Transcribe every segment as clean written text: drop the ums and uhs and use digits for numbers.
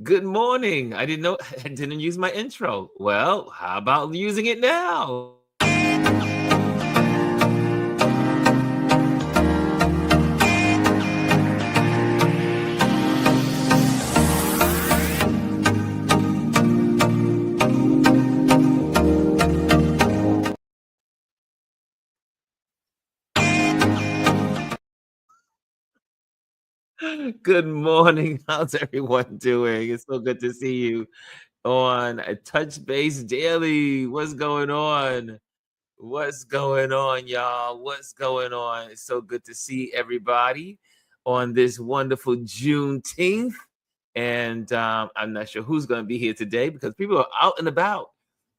Good morning. I didn't know I didn't use my intro. Well, how about using it now? Good morning. How's everyone doing? It's so good to see you on a Touch Base Daily. What's going on? What's going on, y'all? What's going on? It's so good to see everybody on this wonderful Juneteenth. And I'm not sure who's going to be here today because people are out and about,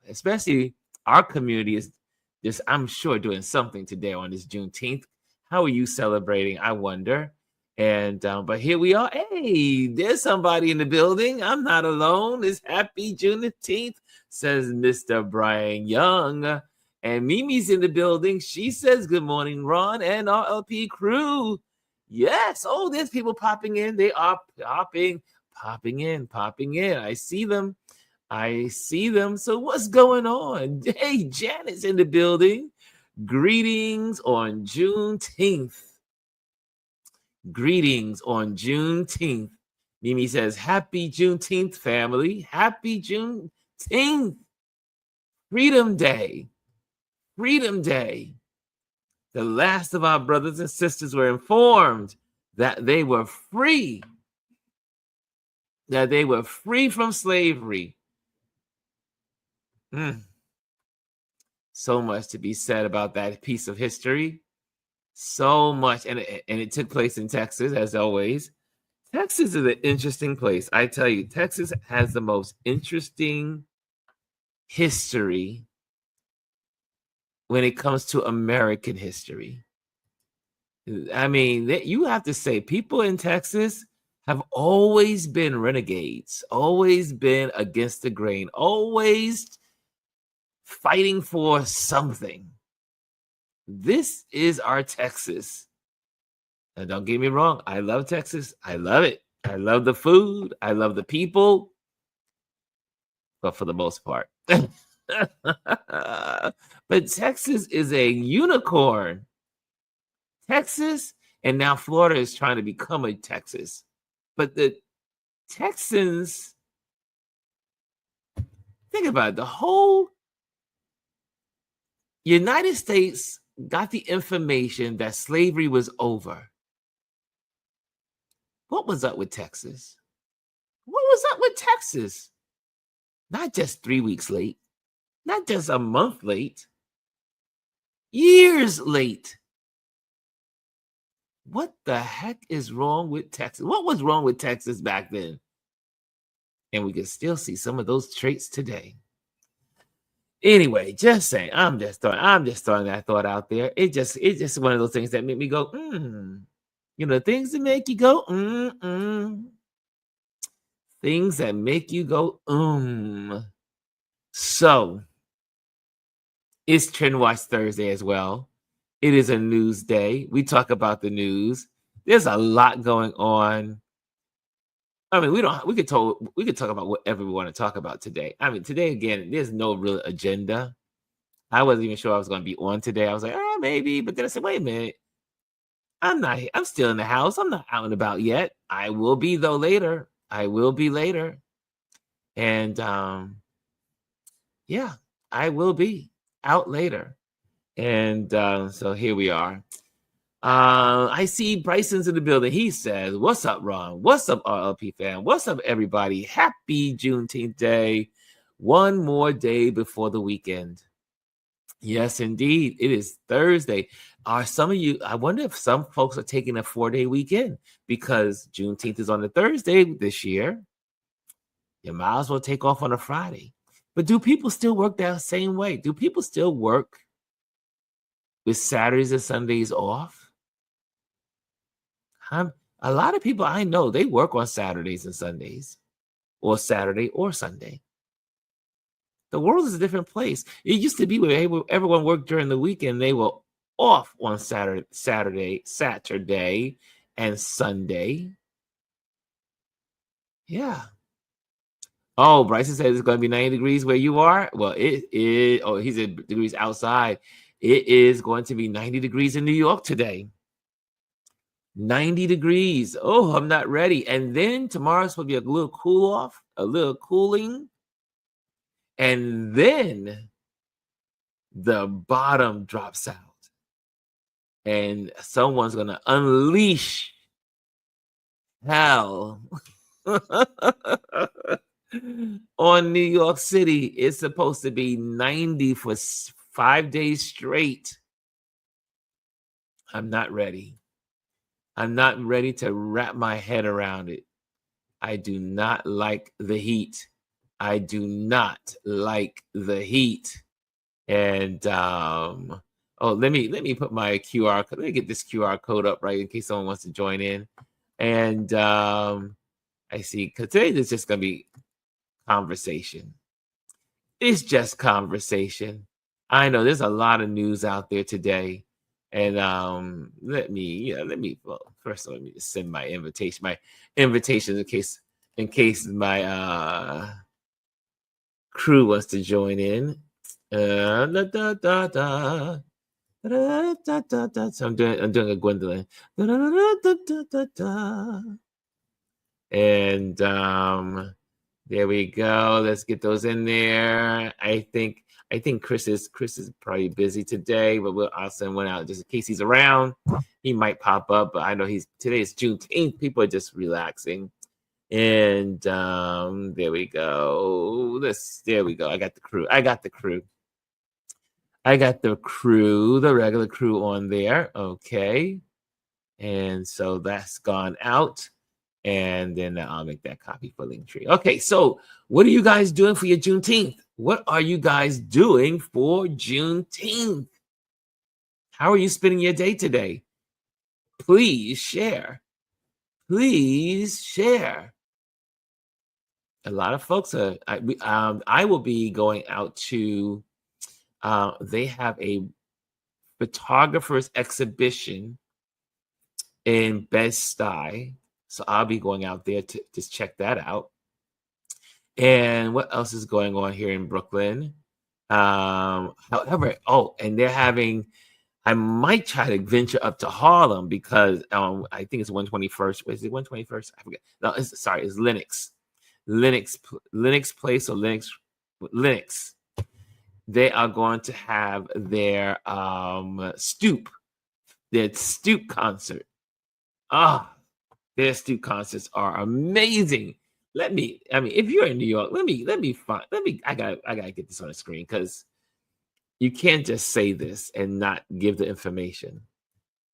especially our community is just, I'm sure, doing something today on this Juneteenth. How are you celebrating? I wonder. And but here we are. Hey, there's somebody in the building. I'm not alone. It's happy Juneteenth, says Mr. Brian Young. And Mimi's in the building. She says, good morning, Ron and RLP crew. Yes. Oh, there's people popping in. They are popping in. I see them. So what's going on? Hey, Janet's in the building. Greetings on Juneteenth. Greetings on Juneteenth. Mimi says, happy Juneteenth, family. Happy Juneteenth. Freedom Day. Freedom Day. The last of our brothers and sisters were informed that they were free. That they were free from slavery. So much to be said about that piece of history. So much. And it took place in Texas, as always. Texas is an interesting place. I tell you, Texas has the most interesting history when it comes to American history. I mean, you have to say people in Texas have always been renegades, always been against the grain, always fighting for something. This is our Texas. And don't get me wrong, I love Texas. I love it. I love the food. I love the people. But for the most part. But Texas is a unicorn. Texas, and now Florida is trying to become a Texas. But the Texans, think about it, the whole United States got the information that slavery was over. What was up with Texas? What was up with Texas? Not just 3 weeks late, not just a month late, years late. What the heck is wrong with Texas? What was wrong with Texas back then? And we can still see some of those traits today. Anyway, just saying, I'm just throwing that thought out there. It's just one of those things that make me go, things that make you go, Things that make you go, So, it's Trendwatch Thursday as well. It is a news day. We talk about the news. There's a lot going on. I mean, we could talk about whatever we want to talk about today. I mean, today again, there's no real agenda. I wasn't even sure I was going to be on today. I was like, maybe, but then I said, wait a minute. I'm still in the house. I'm not out and about yet. I will be though later. I will be later. And yeah, I will be out later. And so here we are. I see Bryson's in the building. He says, what's up, Ron? What's up, RLP fam? What's up, everybody? Happy Juneteenth Day. One more day before the weekend. Yes, indeed. It is Thursday. Are some of you, I wonder if some folks are taking a 4-day weekend because Juneteenth is on a Thursday this year. You might as well take off on a Friday. But do people still work that same way? Do people still work with Saturdays and Sundays off? A lot of people I know, they work on Saturdays and Sundays, or Saturday or Sunday. The world is a different place. It used to be where everyone worked during the weekend. They were off on Saturday, and Sunday. Yeah. Oh, Bryson says it's going to be 90 degrees where you are. Well, it is. Oh, he said degrees outside. It is going to be 90 degrees in New York today. 90 degrees. Oh, I'm not ready. And then tomorrow's supposed to be a little cool off, a little cooling. And then the bottom drops out. And someone's going to unleash hell on New York City. It's supposed to be 90 for 5 days straight. I'm not ready. I'm not ready to wrap my head around it. I do not like the heat. I do not like the heat. And oh, let me put my QR code. Let me get this QR code up right in case someone wants to join in. And I see, because today there's just gonna be conversation. It's just conversation. I know there's a lot of news out there today. And well, first let me just send my invitation in case my crew wants to join in. So I'm doing a Gwendolyn. And there we go. Let's get those in there. I think Chris is probably busy today, but I'll send one out just in case he's around. He might pop up, but I know today is Juneteenth. People are just relaxing. And there we go. There we go. I got the crew. The regular crew on there. Okay. And so that's gone out. And then I'll make that copy for Linktree. Okay, so what are you guys doing for your Juneteenth? What are you guys doing for Juneteenth? How are you spending your day today? Please share. Please share. A lot of folks are. I will be going out to. They have a photographer's exhibition in Bed-Stuy. So I'll be going out there to just check that out. And what else is going on here in Brooklyn? However, and they're having, I might try to venture up to Harlem because I think it's 121st. Is it 121st? I forget. No, it's Linux. Linux Place or Linux. They are going to have their Stoop concert. Their Stoop concerts are amazing. If you're in New York, I gotta get this on the screen because you can't just say this and not give the information.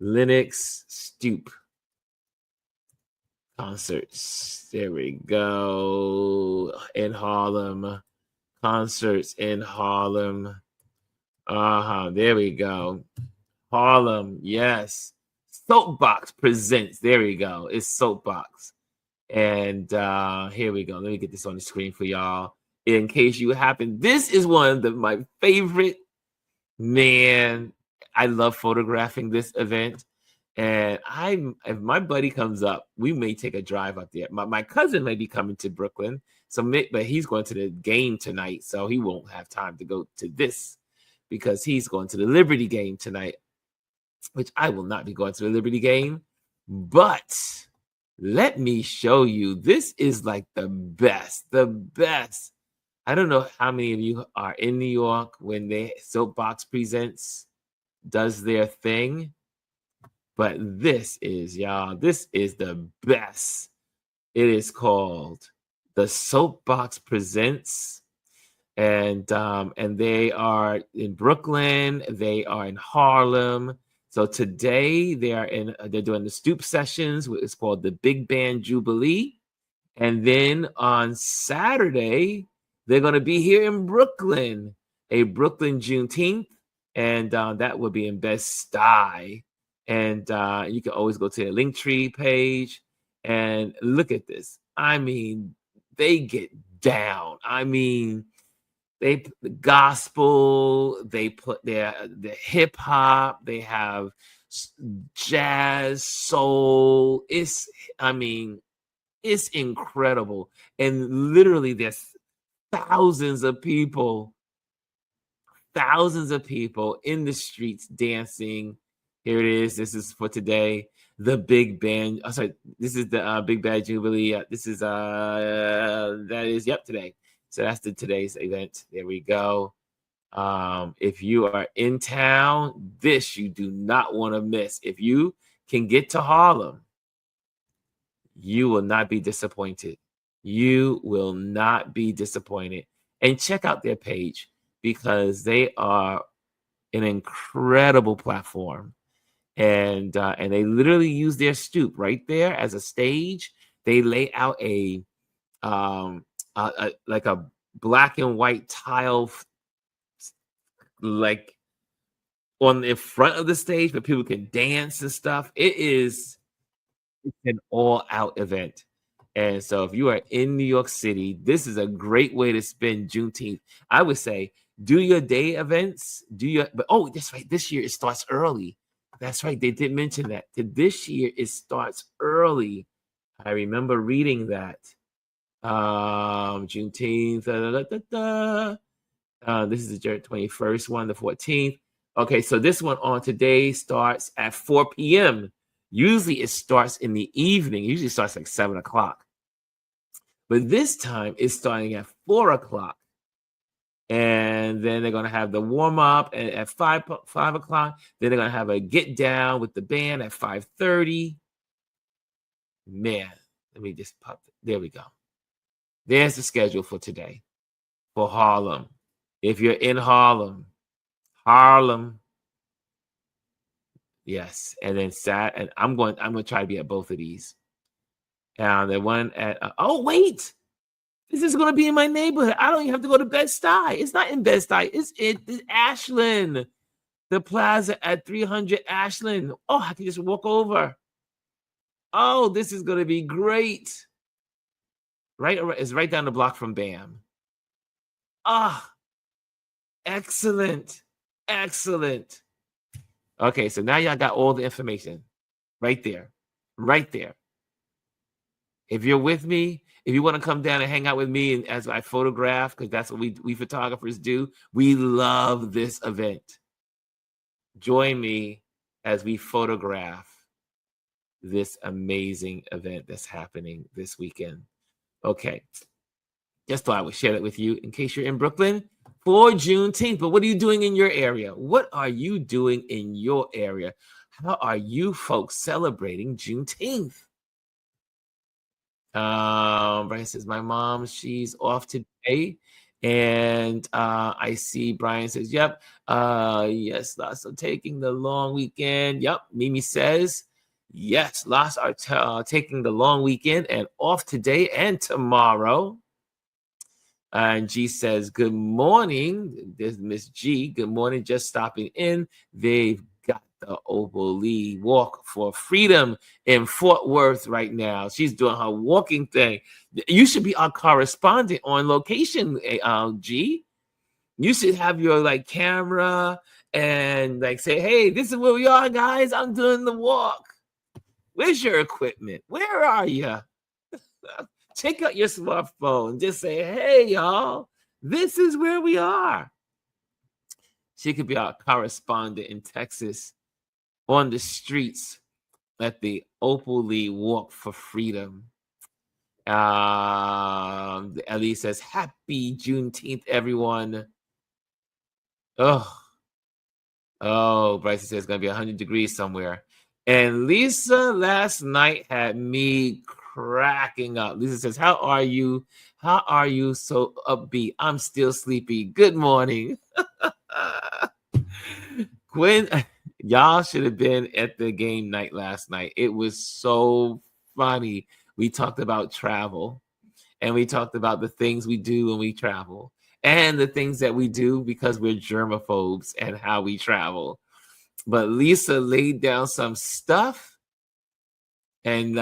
Linux Stoop concerts. There we go. In Harlem. Concerts in Harlem. There we go. Harlem, yes. Soapbox presents. There we go. It's Soapbox. And here we go. Let me get this on the screen for y'all. In case you happen, this is one of my favorite. Man, I love photographing this event. And if my buddy comes up, we may take a drive up there. My cousin may be coming to Brooklyn, but he's going to the game tonight, so he won't have time to go to this because he's going to the Liberty game tonight, which I will not be going to the Liberty game. But let me show you. This is like the best. I don't know how many of you are in New York when Soapbox Presents does their thing. But this is the best. It is called the Soapbox Presents. And they are in Brooklyn. They are in Harlem. So today they're doing the Stoop sessions. It's called the Big Band Jubilee. And then on Saturday, they're going to be here in Brooklyn, a Brooklyn Juneteenth. And that will be in Bed-Stuy. And you can always go to the Linktree page and look at this. I mean, they get down. I mean, they put the gospel, they put the hip hop, they have jazz, soul. It's incredible. And literally, thousands of people, thousands of people in the streets dancing. Here it is. This is for today. The big band. Oh, sorry. This is the Big Bad Jubilee. This is that is today. So that's the today's event. There we go. If you are in town, this you do not want to miss. If you can get to Harlem, you will not be disappointed. You will not be disappointed. And check out their page because they are an incredible platform. And they literally use their stoop right there as a stage. They lay out like a black and white tile like on the front of the stage where people can dance and stuff. It's an all-out event. And so if you are in New York City, this is a great way to spend Juneteenth. I would say do your day events, but oh, that's right. This year it starts early. That's right. They did mention that. This year it starts early. I remember reading that. Juneteenth. This is the 21st one, the 14th. Okay, so this one on today starts at 4 p.m. Usually it starts in the evening. It usually starts like 7 o'clock. But this time it's starting at 4 o'clock. And then they're going to have the warm-up at 5 o'clock. Then they're going to have a get down with the band at 5:30. Man, let me just pop it. There we go. There's the schedule for today for Harlem. If you're in Harlem, yes. And then and I'm going to try to be at both of these. And the one at oh wait, this is going to be in my neighborhood. I don't even have to go to Bed-Stuy. It's not in Bed-Stuy. It's Ashland, the plaza at 300 Ashland. Oh, I can just walk over. Oh, this is going to be great. Right, it's right down the block from BAM. Ah, excellent. Okay, so now y'all got all the information right there. If you're with me, if you want to come down and hang out with me and as I photograph, because that's what we photographers do, we love this event. Join me as we photograph this amazing event that's happening this weekend. Okay, just thought I would share that with you in case you're in Brooklyn for Juneteenth. But what are you doing in your area? What are you doing in your area? How are you folks celebrating Juneteenth? Brian says, my mom, she's off today. And I see Brian says, yep. Yes, lots of taking the long weekend. Yep. Mimi says, yes, lots are taking the long weekend and off today and tomorrow. And G says, good morning. There's Miss G. Good morning. Just stopping in. They've got the Opal Lee Walk for Freedom in Fort Worth right now. She's doing her walking thing. You should be our correspondent on location, G. You should have your camera and say, hey, this is where we are, guys. I'm doing the walk. Where's your equipment? Where are you? Take out your smartphone and just say, hey, y'all, this is where we are. She could be our correspondent in Texas on the streets at the Opal Lee Walk for Freedom. Ellie says, happy Juneteenth, everyone. Oh, Bryce says it's going to be 100 degrees somewhere. And Lisa last night had me cracking up. Lisa says, how are you? How are you so upbeat? I'm still sleepy. Good morning. Gwen, y'all should have been at the game night last night. It was so funny. We talked about travel and we talked about the things we do when we travel and the things that we do because we're germaphobes and how we travel. But Lisa laid down some stuff. And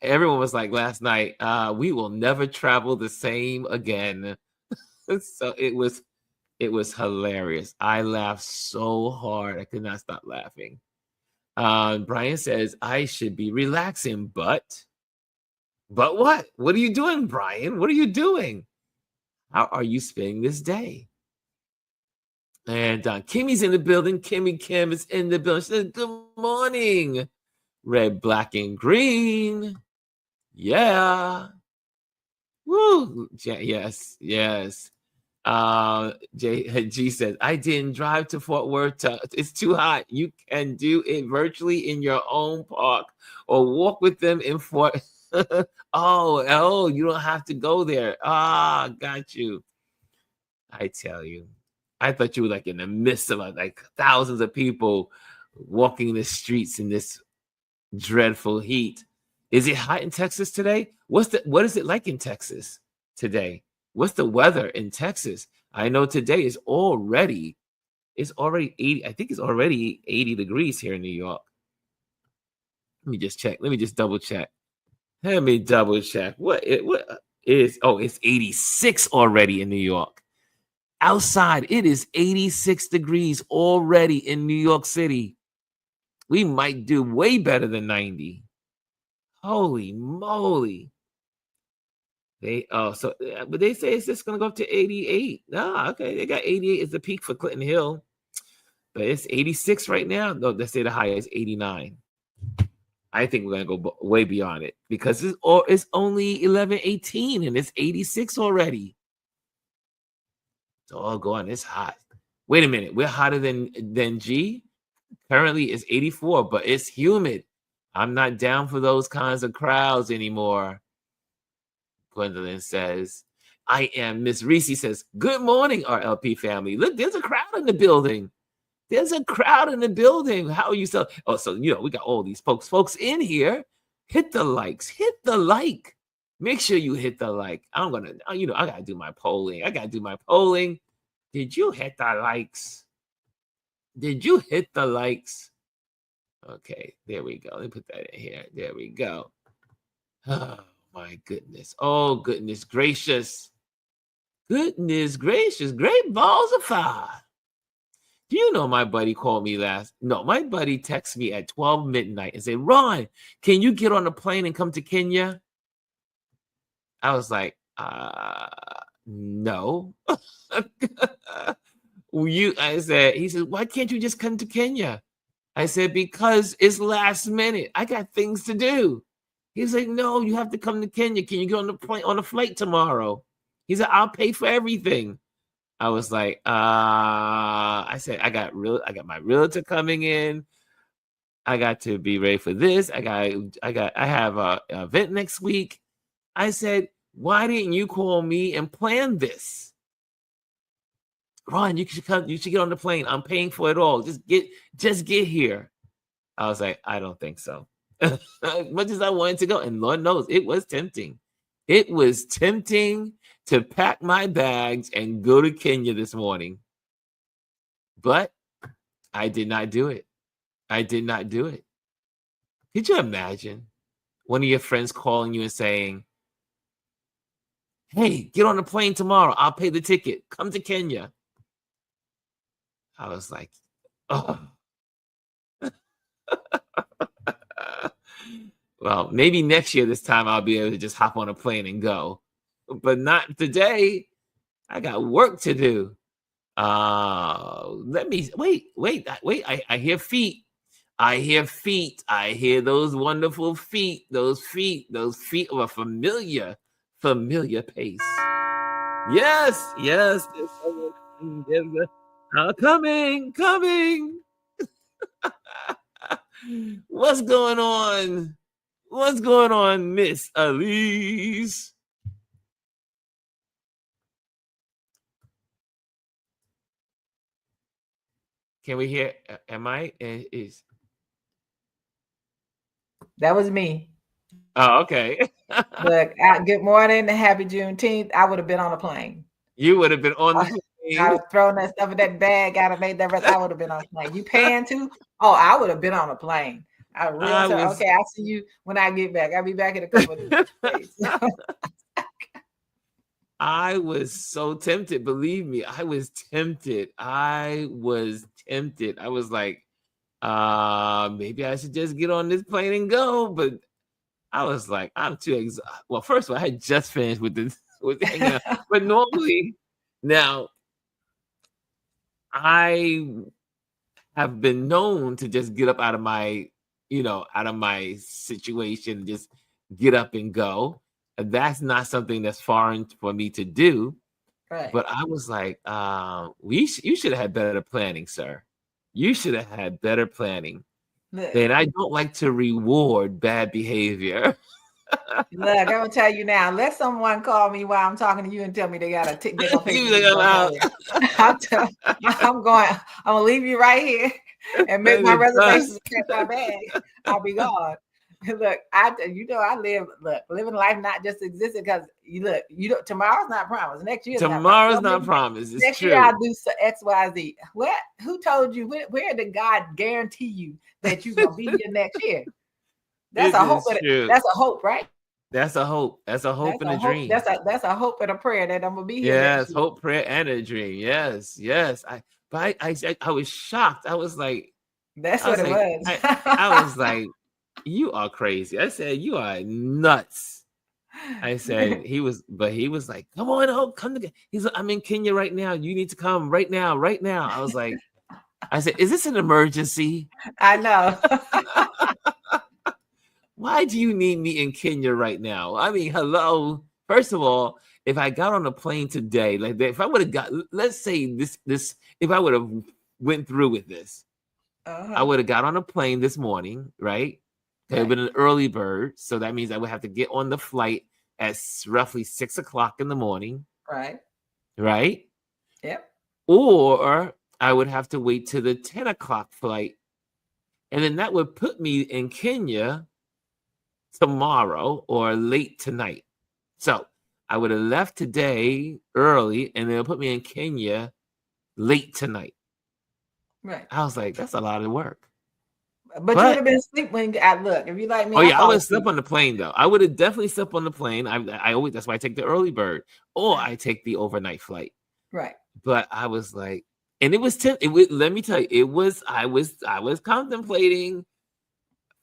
everyone was like last night, we will never travel the same again. So it was hilarious. I laughed so hard. I could not stop laughing. Brian says, I should be relaxing, but what? What are you doing, Brian? What are you doing? How are you spending this day? And Kimmy's in the building. Kimmy Kim is in the building. She says, good morning. Red, black, and green. Yeah. Woo. Yes, yes. G says, I didn't drive to Fort Worth. It's too hot. You can do it virtually in your own park or walk with them in Fort. oh, you don't have to go there. Ah, got you. I tell you, I thought you were like in the midst of like thousands of people walking the streets in this dreadful heat. Is it hot in Texas today? What is it like in Texas today? What's the weather in Texas? I know today is already 80. I think it's already 80 degrees here in New York. Let me just check. Let me just double check. Let me double check. What is it's 86 already in New York. Outside, it is 86 degrees already in New York City. We might do way better than 90. Holy moly. But they say it's just gonna go up to 88. Okay. They got 88 as the peak for Clinton Hill, but it's 86 right now. No, they say the high is 89. I think we're gonna go way beyond it because it's only 11:18 and it's 86 already. It's all going. It's hot. Wait a minute, we're hotter than G. Currently, it's 84, but it's humid. I'm not down for those kinds of crowds anymore. Gwendolyn says, I am. Miss Reese says, good morning, RLP family. Look, there's a crowd in the building. There's a crowd in the building. How are you? So we got all these folks in here. Hit the likes. Hit the like. Make sure you hit the like. I got to do my polling. Did you hit the likes? Did you hit the likes? Okay, there we go. Let me put that in here. There we go. Oh, my goodness. Oh, goodness gracious. Goodness gracious. Great balls of fire. Do you know my buddy called me my buddy texted me at 12 midnight and said, Ron, can you get on a plane and come to Kenya? I was like, no. He said, why can't you just come to Kenya? I said, because it's last minute. I got things to do. He's like, no, you have to come to Kenya. Can you get on a flight tomorrow? He said, I'll pay for everything. I was like, I said, I got my realtor coming in. I got to be ready for this. I have a event next week. I said, why didn't you call me and plan this? Ron, you should get on the plane. I'm paying for it all. Just get here. I was like, I don't think so. As much as I wanted to go, and Lord knows it was tempting. It was tempting to pack my bags and go to Kenya this morning. But I did not do it. Could you imagine one of your friends calling you and saying, hey, get on the plane tomorrow. I'll pay the ticket. Come to Kenya. I was like, oh. Well, maybe next year this time I'll be able to just hop on a plane and go. But not today. I got work to do. Let me wait. I hear feet. I hear those wonderful feet. Those feet of a familiar pace. Yes. There's someone. Coming. What's going on, Miss Elise? Can we hear? Is that was me? Oh, okay. Look, good morning, happy Juneteenth. I would have been on a plane. You would have been on the plane. I'd have thrown that stuff in that bag. I'd have made that rest. I would have been on a plane. You paying too? Oh, I would have been on a plane. Okay, I'll see you when I get back. I'll be back in a couple of days. I was so tempted. Believe me, I was tempted. I was like, maybe I should just get on this plane and go. But I was like, I'm too exhausted. Well, first of all, I had just finished with was hanging out. But normally, now I have been known to just get up out of my, out of my situation, just get up and go. That's not something that's foreign for me to do. Right. But I was like, you should have had better planning, sir. You should have had better planning. And I don't like to reward bad behavior. Look, I'm gonna tell you now. Let someone call me while I'm talking to you and tell me they got a ticket. I'm gonna leave you right here and make my reservations and check my bag. I'll be gone. Look, living life not just existing because tomorrow's not promised. Next year, tomorrow's not promised. It's next true. year I'll do X, Y, Z. What? Who told you? Where did God guarantee you that you're gonna be here next year? That's a hope. That's a hope, right? That's a hope. That's a hope and a dream. That's a hope and a prayer that I'm gonna be here. Yes, hope, prayer, and a dream. Yes. I was shocked. I was like, that's what it was. I was like, you are crazy. I said, you are nuts. I said, he was like, come on, Hope, come together. He's like, I'm in Kenya right now. You need to come right now. I was like, I said, is this an emergency? I know. Why do you need me in Kenya right now? I mean, hello. First of all, if I got on a plane today, like that, if I would have got, let's say this, if I would have went through with this, I would have got on a plane this morning, right? It would have been an early bird. So that means I would have to get on the flight at roughly 6 o'clock in the morning. Right. Right? Yep. Or I would have to wait till the 10 o'clock flight. And then that would put me in Kenya tomorrow or late tonight. So I would have left today early and they'll put me in Kenya late tonight. Right. I was like, that's a lot of work. But you would have been asleep when I look. If you like me, I would have slept on the plane though. I would have definitely slept on the plane. I always, that's why I take the early bird or I take the overnight flight. Right. But I was like, and it was let me tell you, I was contemplating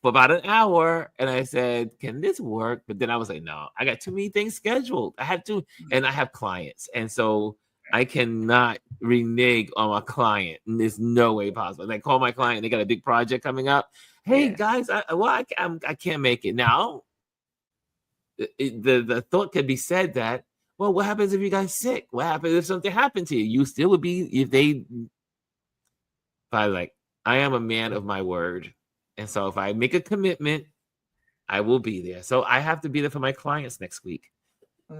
for about an hour and I said, can this work? But then I was like, no, I got too many things scheduled. I have to, and I have clients. And so I cannot renege on my client. And there's no way possible. And I call my client, they got a big project coming up. Hey guys, I can't make it. Now, the thought could be said that, well, what happens if you got sick? What happens if something happened to you? You still would be, I am a man of my word. And so if I make a commitment, I will be there. So I have to be there for my clients next week.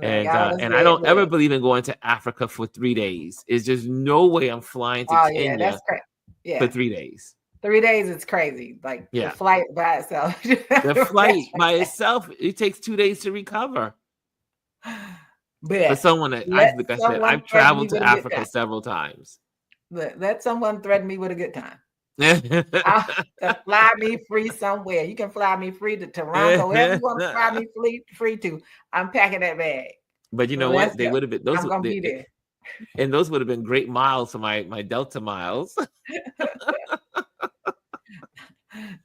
And I don't ever believe in going to Africa for 3 days. It's just no way I'm flying to Kenya for 3 days. 3 days is crazy. Like the flight by itself. The flight by itself, it takes 2 days to recover. But for someone that, like I said, I've traveled to Africa several times. Let someone threaten me with a good time. To fly me free somewhere. You can fly me free to Toronto, wherever you want to fly me free to. I'm packing that bag. But you know what? They would have been those. I'm gonna be there. And those would have been great miles for my Delta miles.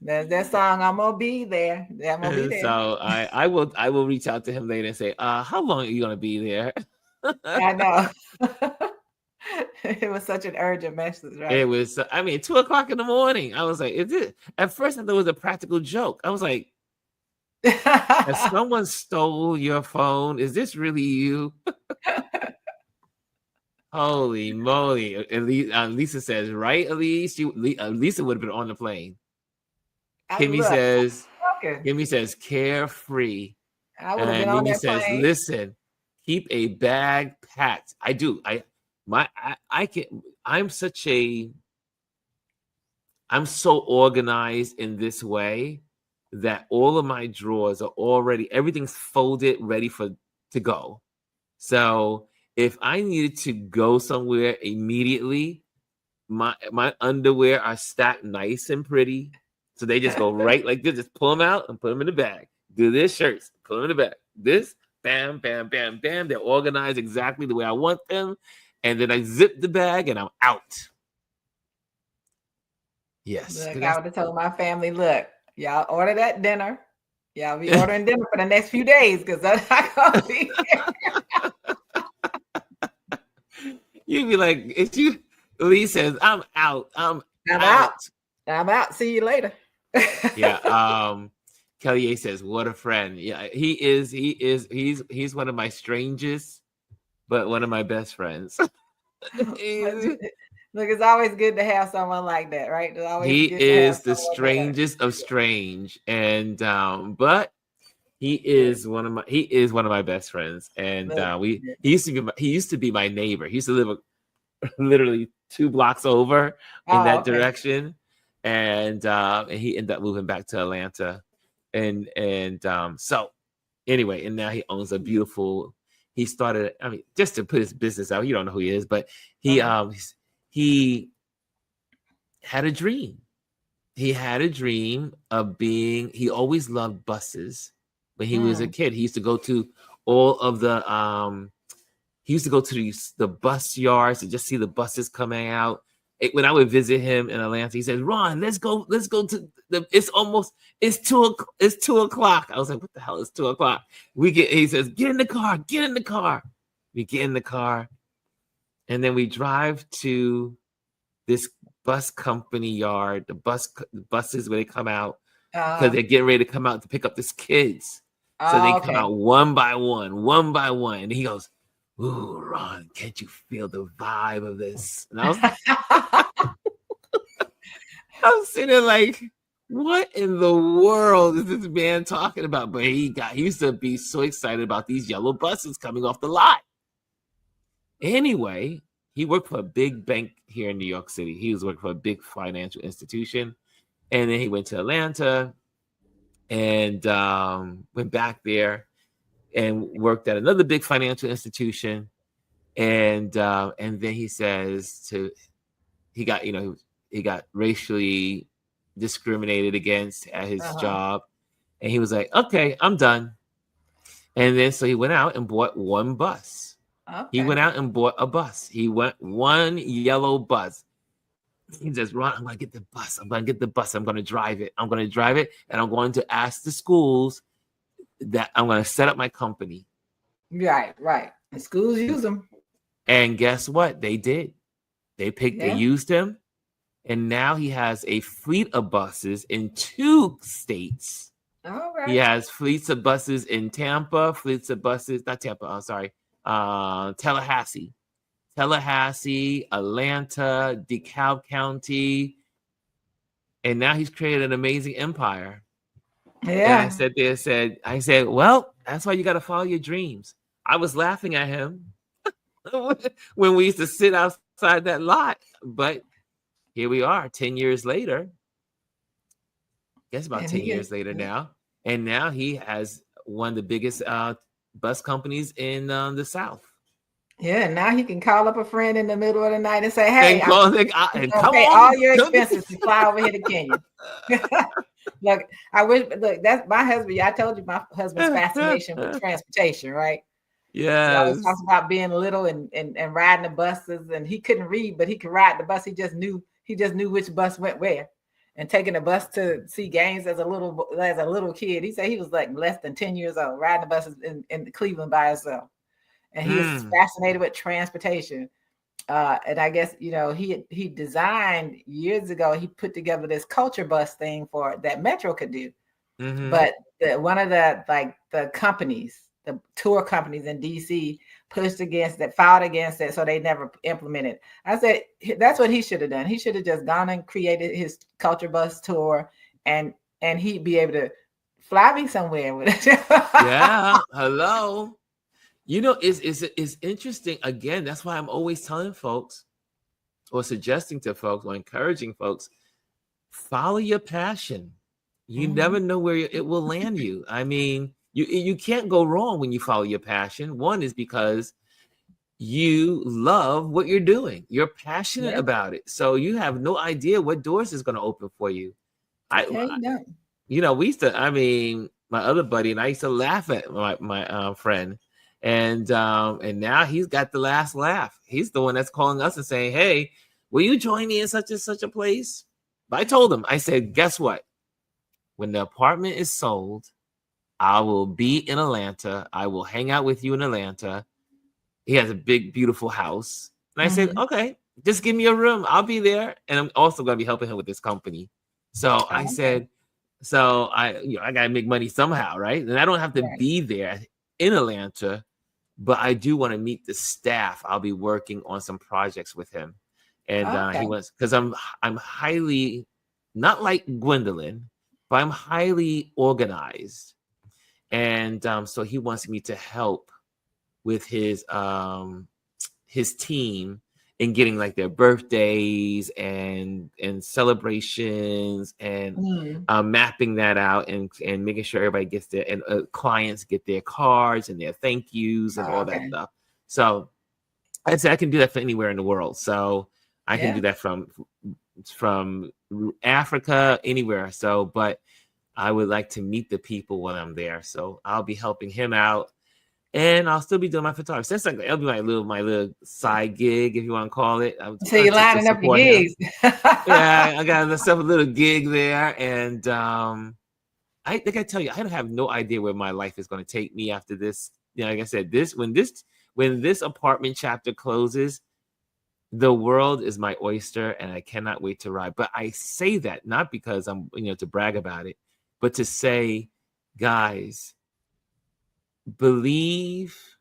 There's that song. I'm gonna be there. I'm gonna be there. So I will reach out to him later and say, how long are you gonna be there? I know. It was such an urgent message, right? It was, 2 o'clock in the morning. I was like, is it? At first, I thought it was a practical joke. I was like, if someone stole your phone, is this really you? Holy moly. Lisa says, right, Elise? Lisa would have been on the plane. Kimmy says, carefree. I would have been on that says, plane. Listen, keep a bag packed. I do. I'm so organized in this way that all of my drawers are already, everything's folded, ready to go. So if I needed to go somewhere immediately, my underwear are stacked nice and pretty. So they just go right like this, just pull them out and put them in the bag. Do this shirts, put them in the bag. This, bam, bam, bam, bam. They're organized exactly the way I want them. And then I zip the bag and I'm out. Yes. Look, I would have told my family, look, y'all order that dinner. Y'all be ordering dinner for the next few days because I'm not going to be here. You'd be like, if you Lee says, I'm out. I'm out. out. I'm out. See you later. Yeah. Kelly A says, what a friend. Yeah, he's one of my strangest, but one of my best friends. Look, it's always good to have someone like that, right? It's always He good to have is the someone there. strangest of strange. And but he is one of my best friends. And he used to be my neighbor. He used to live literally 2 blocks over in that direction. And he ended up moving back to Atlanta. And so anyway, and now he owns a beautiful, he started, I mean, just to put his business out, you don't know who he is, but he had a dream. He had a dream of being, he always loved buses. When he was a kid, he used to go to all of the he used to go to the bus yards to just see the buses coming out. When I would visit him in Atlanta, he said, Ron, let's go to it's 2 o'clock. I was like, what the hell is 2 o'clock? He says, get in the car. We get in the car. And then we drive to this bus company yard, the buses where they come out, because they're getting ready to come out to pick up these kids. So they come out one by one. And he goes, ooh, Ron, can't you feel the vibe of this? And I was sitting there like, what in the world is this man talking about? But he used to be so excited about these yellow buses coming off the lot. Anyway, he worked for a big bank here in New York City. He was working for a big financial institution. And then he went to Atlanta and went back there and worked at another big financial institution. And then he says he got racially discriminated against at his job. And he was like, okay, I'm done. And then so he went out and bought one bus. He went out and bought a bus. He went one yellow bus. He says, Ron, I'm going to get the bus. I'm going to drive it. And I'm going to ask the schools that I'm going to set up my company. Right. The schools use them. And guess what? They did. They used him. And now he has a fleet of buses in 2 states. All right. He has fleets of buses in Tallahassee, Atlanta, DeKalb County. And now he's created an amazing empire. Yeah. And I said, well, that's why you got to follow your dreams. I was laughing at him when we used to sit outside that lot. But here we are 10 years later. Guess about 10 years later now. And now he has one of the biggest bus companies in the South. Yeah, now he can call up a friend in the middle of the night and say, hey, I'm pay all your expenses to fly over here to Kenya. Look, that's my husband. I told you my husband's fascination with transportation, right? Yeah. He always talks about being little and riding the buses, and he couldn't read, but he could ride the bus. He just knew which bus went where. And taking a bus to see games as a little kid. He said he was like less than 10 years old, riding the buses in Cleveland by himself. And he is fascinated with transportation. And I guess, he designed years ago, he put together this culture bus thing for that Metro could do. Mm-hmm. But one of the companies, the tour companies in DC filed against it. So they never implemented. I said, that's what he should have done. He should have just gone and created his culture bus tour and he'd be able to fly me somewhere with it. Yeah. Hello. It's interesting. Again, that's why I'm always telling folks or suggesting to folks or encouraging folks, follow your passion. You never know where it will land you. I mean, you can't go wrong when you follow your passion. One is because you love what you're doing. You're passionate about it. So you have no idea what doors is going to open for you. We used to, my other buddy and I used to laugh at my friend. And now he's got the last laugh. He's the one that's calling us and saying, hey, will you join me in such and such a place? But I told him, I said, guess what? When the apartment is sold, I will be in Atlanta. I will hang out with you in Atlanta. He has a big, beautiful house. And I said, Mhm. okay, just give me a room. I'll be there. And I'm also going to be helping him with this company. So I Oh, okay. said, so I got to make money somehow, right? And I don't have to Right. be there in Atlanta, but I do want to meet the staff. I'll be working on some projects with him. And he Okay. wants, because I'm highly, not like Gwendolyn, but I'm highly organized. And so he wants me to help with his team in getting like their birthdays and celebrations and Mm. mapping that out and making sure everybody gets their and clients get their cards and their thank yous and Oh, all that okay. stuff. So I'd say I can do that for anywhere in the world. So I can do Yeah. that from Africa, anywhere. So, but I would like to meet the people when I'm there. So I'll be helping him out. And I'll still be doing my photography. That's like that'll be my little side gig, if you want to call it. I was So you're to lining up your support him. gigs. Yeah, I got myself a little gig there, and I think I tell you, I have no idea where my life is going to take me after this. You know, like I said, when this apartment chapter closes, the world is my oyster, and I cannot wait to ride. But I say that not because I'm to brag about it, but to say, guys, believe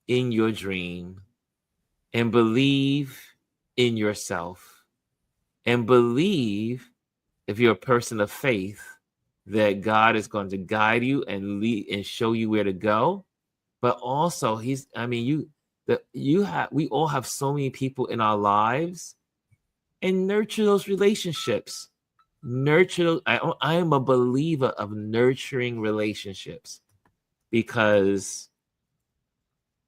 in your dream and believe in yourself and believe, if you're a person of faith, that God is going to guide you and lead and show you where to go. But also we all have so many people in our lives, and nurture those relationships. I am a believer of nurturing relationships, because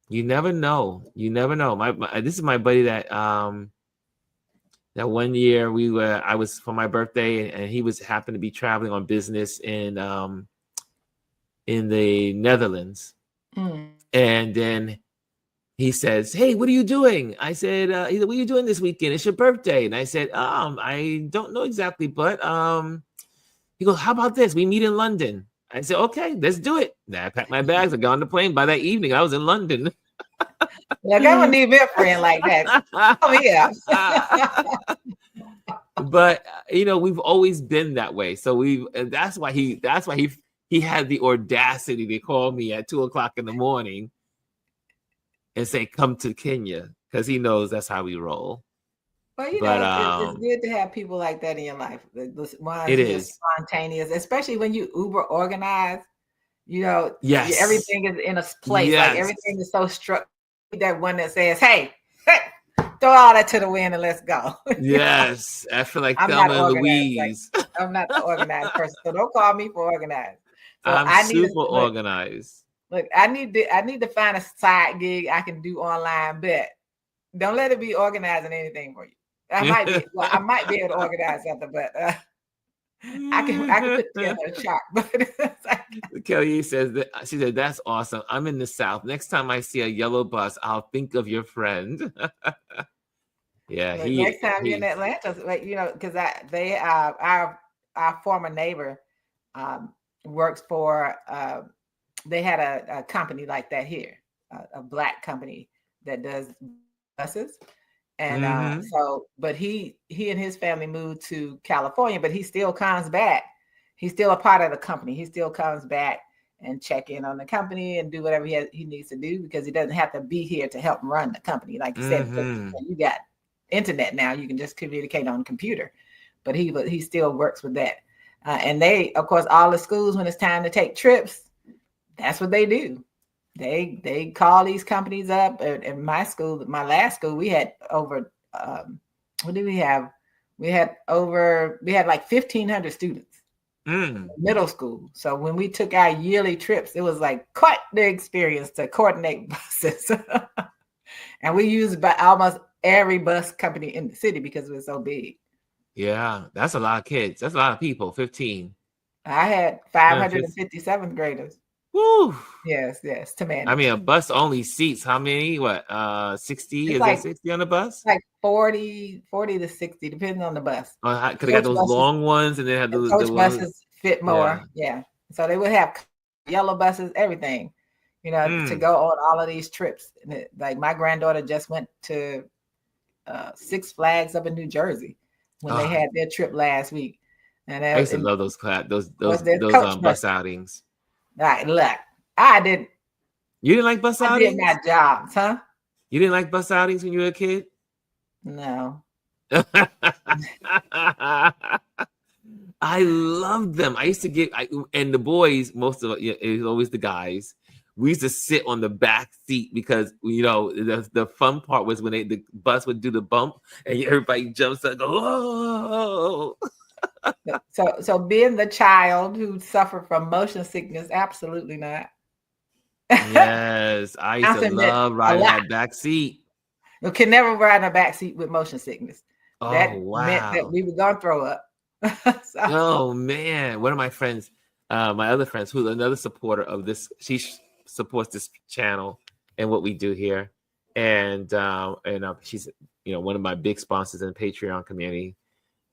you never know. You never know. This is my buddy that one year I was for my birthday, and he was happened to be traveling on business in the Netherlands. Mm. And then he says, "Hey, what are you doing?" I said, he said, "What are you doing this weekend? It's your birthday." And I said, I don't know exactly, but he goes, "How about this? We meet in London." I said, "Okay, let's do it." And I packed my bags. I got on the plane. By that evening, I was in London. Like, I'm gonna need me a friend like that. Come here. But we've always been that way. So that's why he had the audacity to call me at 2:00 in the morning and say, "Come to Kenya," because he knows that's how we roll. Well, But it's good to have people like that in your life. The ones it who are is. spontaneous, especially when you uber organized. Yes. Everything is in a place. Like Yes. everything is so struck. That one that says, "Hey, throw all that to the wind and let's go." Yes. I feel like I'm not Thelma and organized. Like Louise. I'm not the organized person, so don't call me for organized. So I'm I need to super organized. look. I need to find a side gig I can do online, but don't let it be organizing anything for you. I might be able to organize something, but I can put together a chart. But it's like, Kelly says that she said, "That's awesome. I'm in the South. Next time I see a yellow bus, I'll think of your friend." Yeah, look, next time you're in Atlanta, like because our former neighbor works for. They had a company like that here, a black company that does buses. And Mm-hmm. but he and his family moved to California, but he still comes back. He's still a part of the company. He still comes back and check in on the company and do whatever he needs to do, because he doesn't have to be here to help run the company, like you said. Because Mm-hmm. you got internet now, you can just communicate on the computer. But he still works with that. And they, of course, all the schools, when it's time to take trips, that's what they do. They call these companies up. In my school, my last school, we had over what did we have? We had like 1,500 students, middle school. So when we took our yearly trips, it was like quite the experience to coordinate buses. And we used almost every bus company in the city because it was so big. Yeah, that's a lot of kids. That's a lot of people. 15. I had 557th graders. Woo. Yes, to I mean, manage. a bus only seats how many? What? 60? It's Is there like 60 on the bus? 40 to 60, depending on the bus. Because they got those long ones, and they have the Coach one. buses fit Yeah. more. Yeah. So they would have yellow buses, everything, to go on all of these trips. Like my granddaughter just went to Six Flags up in New Jersey when they had their trip last week. And I used to love those coach bus outings. Right, look, I didn't. You didn't like bus outings? I did my jobs, huh? You didn't like bus outings when you were a kid? No. I loved them. I used to get, and the boys, most of it was always the guys. We used to sit on the back seat because the fun part was when the bus would do the bump and everybody jumps up, go, whoa. So being the child who suffered from motion sickness, absolutely not. Yes, I used to love riding that back seat. You can never ride in a back seat with motion sickness. That meant that we were gonna throw up. Oh man, one of my friends, my other friends, who's another supporter of this, she supports this channel and what we do here, and she's one of my big sponsors in the Patreon community,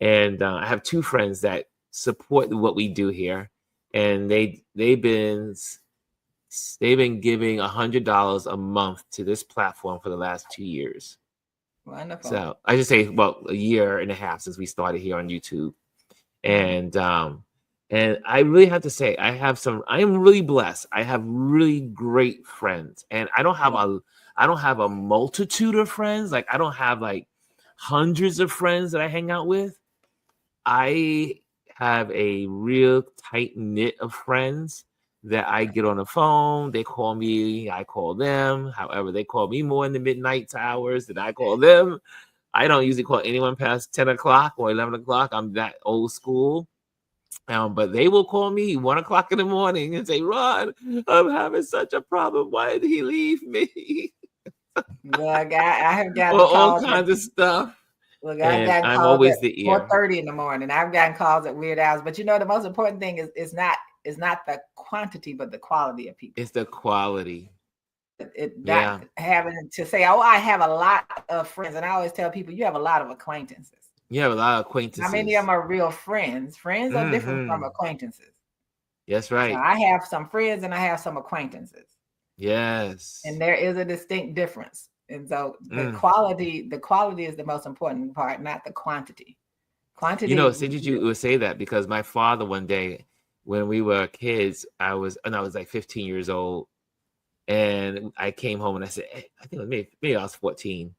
and I have two friends that support what we do here, and they've been giving $100 a month to this platform for the last 2 years. Wonderful. So I just say, well, a year and a half since we started here on YouTube. And I really have to say, I am really blessed. I have really great friends, and I don't have a multitude of friends. Like, I don't have like hundreds of friends that I hang out with. I have a real tight knit of friends that I get on the phone. They call me, I call them. However, they call me more in the midnight hours than I call them. I don't usually call anyone past 10 o'clock or 11 o'clock. I'm that old school. But they will call me 1 o'clock in the morning and say, Ron, I'm having such a problem. Why did he leave me? Look, I have gotten all kinds of stuff. Look, I've gotten calls always at 4:30 in the morning. I've gotten calls at weird hours. But the most important thing is not the quantity, but the quality of people. It's the quality. Not having to say, oh, I have a lot of friends. And I always tell people, you have a lot of acquaintances. You have a lot of acquaintances. How many of them are real friends? Friends are different from acquaintances. That's right. So I have some friends and I have some acquaintances. Yes. And there is a distinct difference. And so the quality is the most important part, not the quantity. Quantity. You would say that because my father one day when we were kids, I was like 15 years old. And I came home and I said, I think maybe I was 14.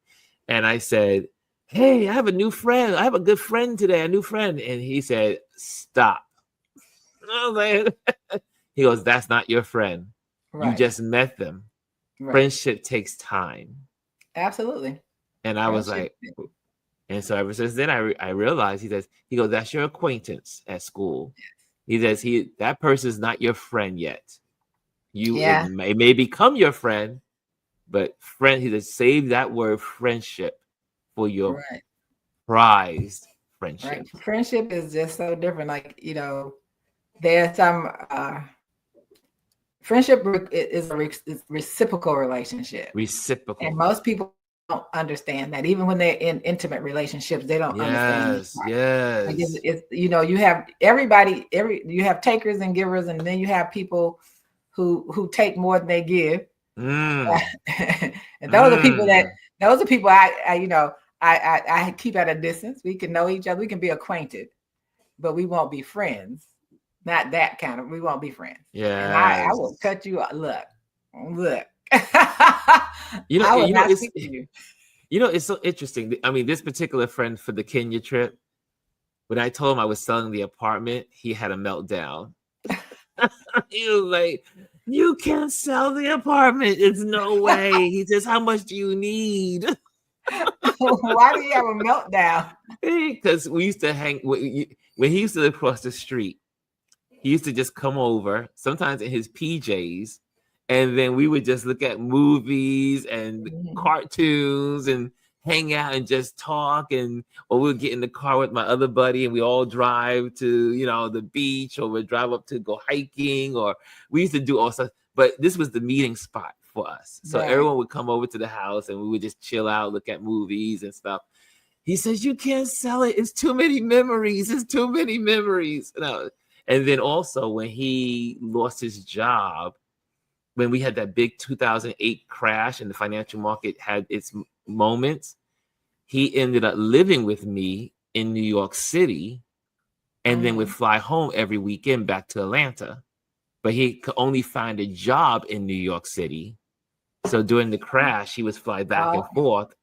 And I said, hey, I have a new friend. I have a good friend today, a new friend. And he said, stop. I was like, he goes, that's not your friend. Right. You just met them. Right. Friendship takes time. Absolutely. And I was like, and so ever since then, I realized, he goes, that's your acquaintance at school. He says, that person's not your friend yet. It may become your friend, but friend, he says, save that word friendship for your prized friendship. Right. Friendship is just so different. Like, there's some friendship is a reciprocal relationship. Reciprocal. And most people don't understand that. Even when they're in intimate relationships, they don't understand. Yes. Like it's you have everybody, you have takers and givers, and then you have people who take more than they give. And those are people I keep at a distance. We can know each other, we can be acquainted, but we won't be friends. Not that kind of, we won't be friends. Yeah. And I will cut you up. Look. It's so interesting. I mean, this particular friend for the Kenya trip, when I told him I was selling the apartment, he had a meltdown. He was like, you can't sell the apartment. It's no way. He says, how much do you need? Why do you have a meltdown? Because we used to hang, when he used to live across the street, he used to just come over, sometimes in his PJs, and then we would just look at movies and cartoons and hang out and just talk, or we'll get in the car with my other buddy and we all drive to the beach, or we'll drive up to go hiking, or we used to do all stuff. But this was the meeting spot for us. So everyone would come over to the house and we would just chill out, look at movies and stuff. He says, you can't sell it. It's too many memories. It's too many memories. And then also when he lost his job, when we had that big 2008 crash and the financial market had its moments, he ended up living with me in New York City and then would fly home every weekend back to Atlanta. But he could only find a job in New York City. So during the crash, he would fly back and forth.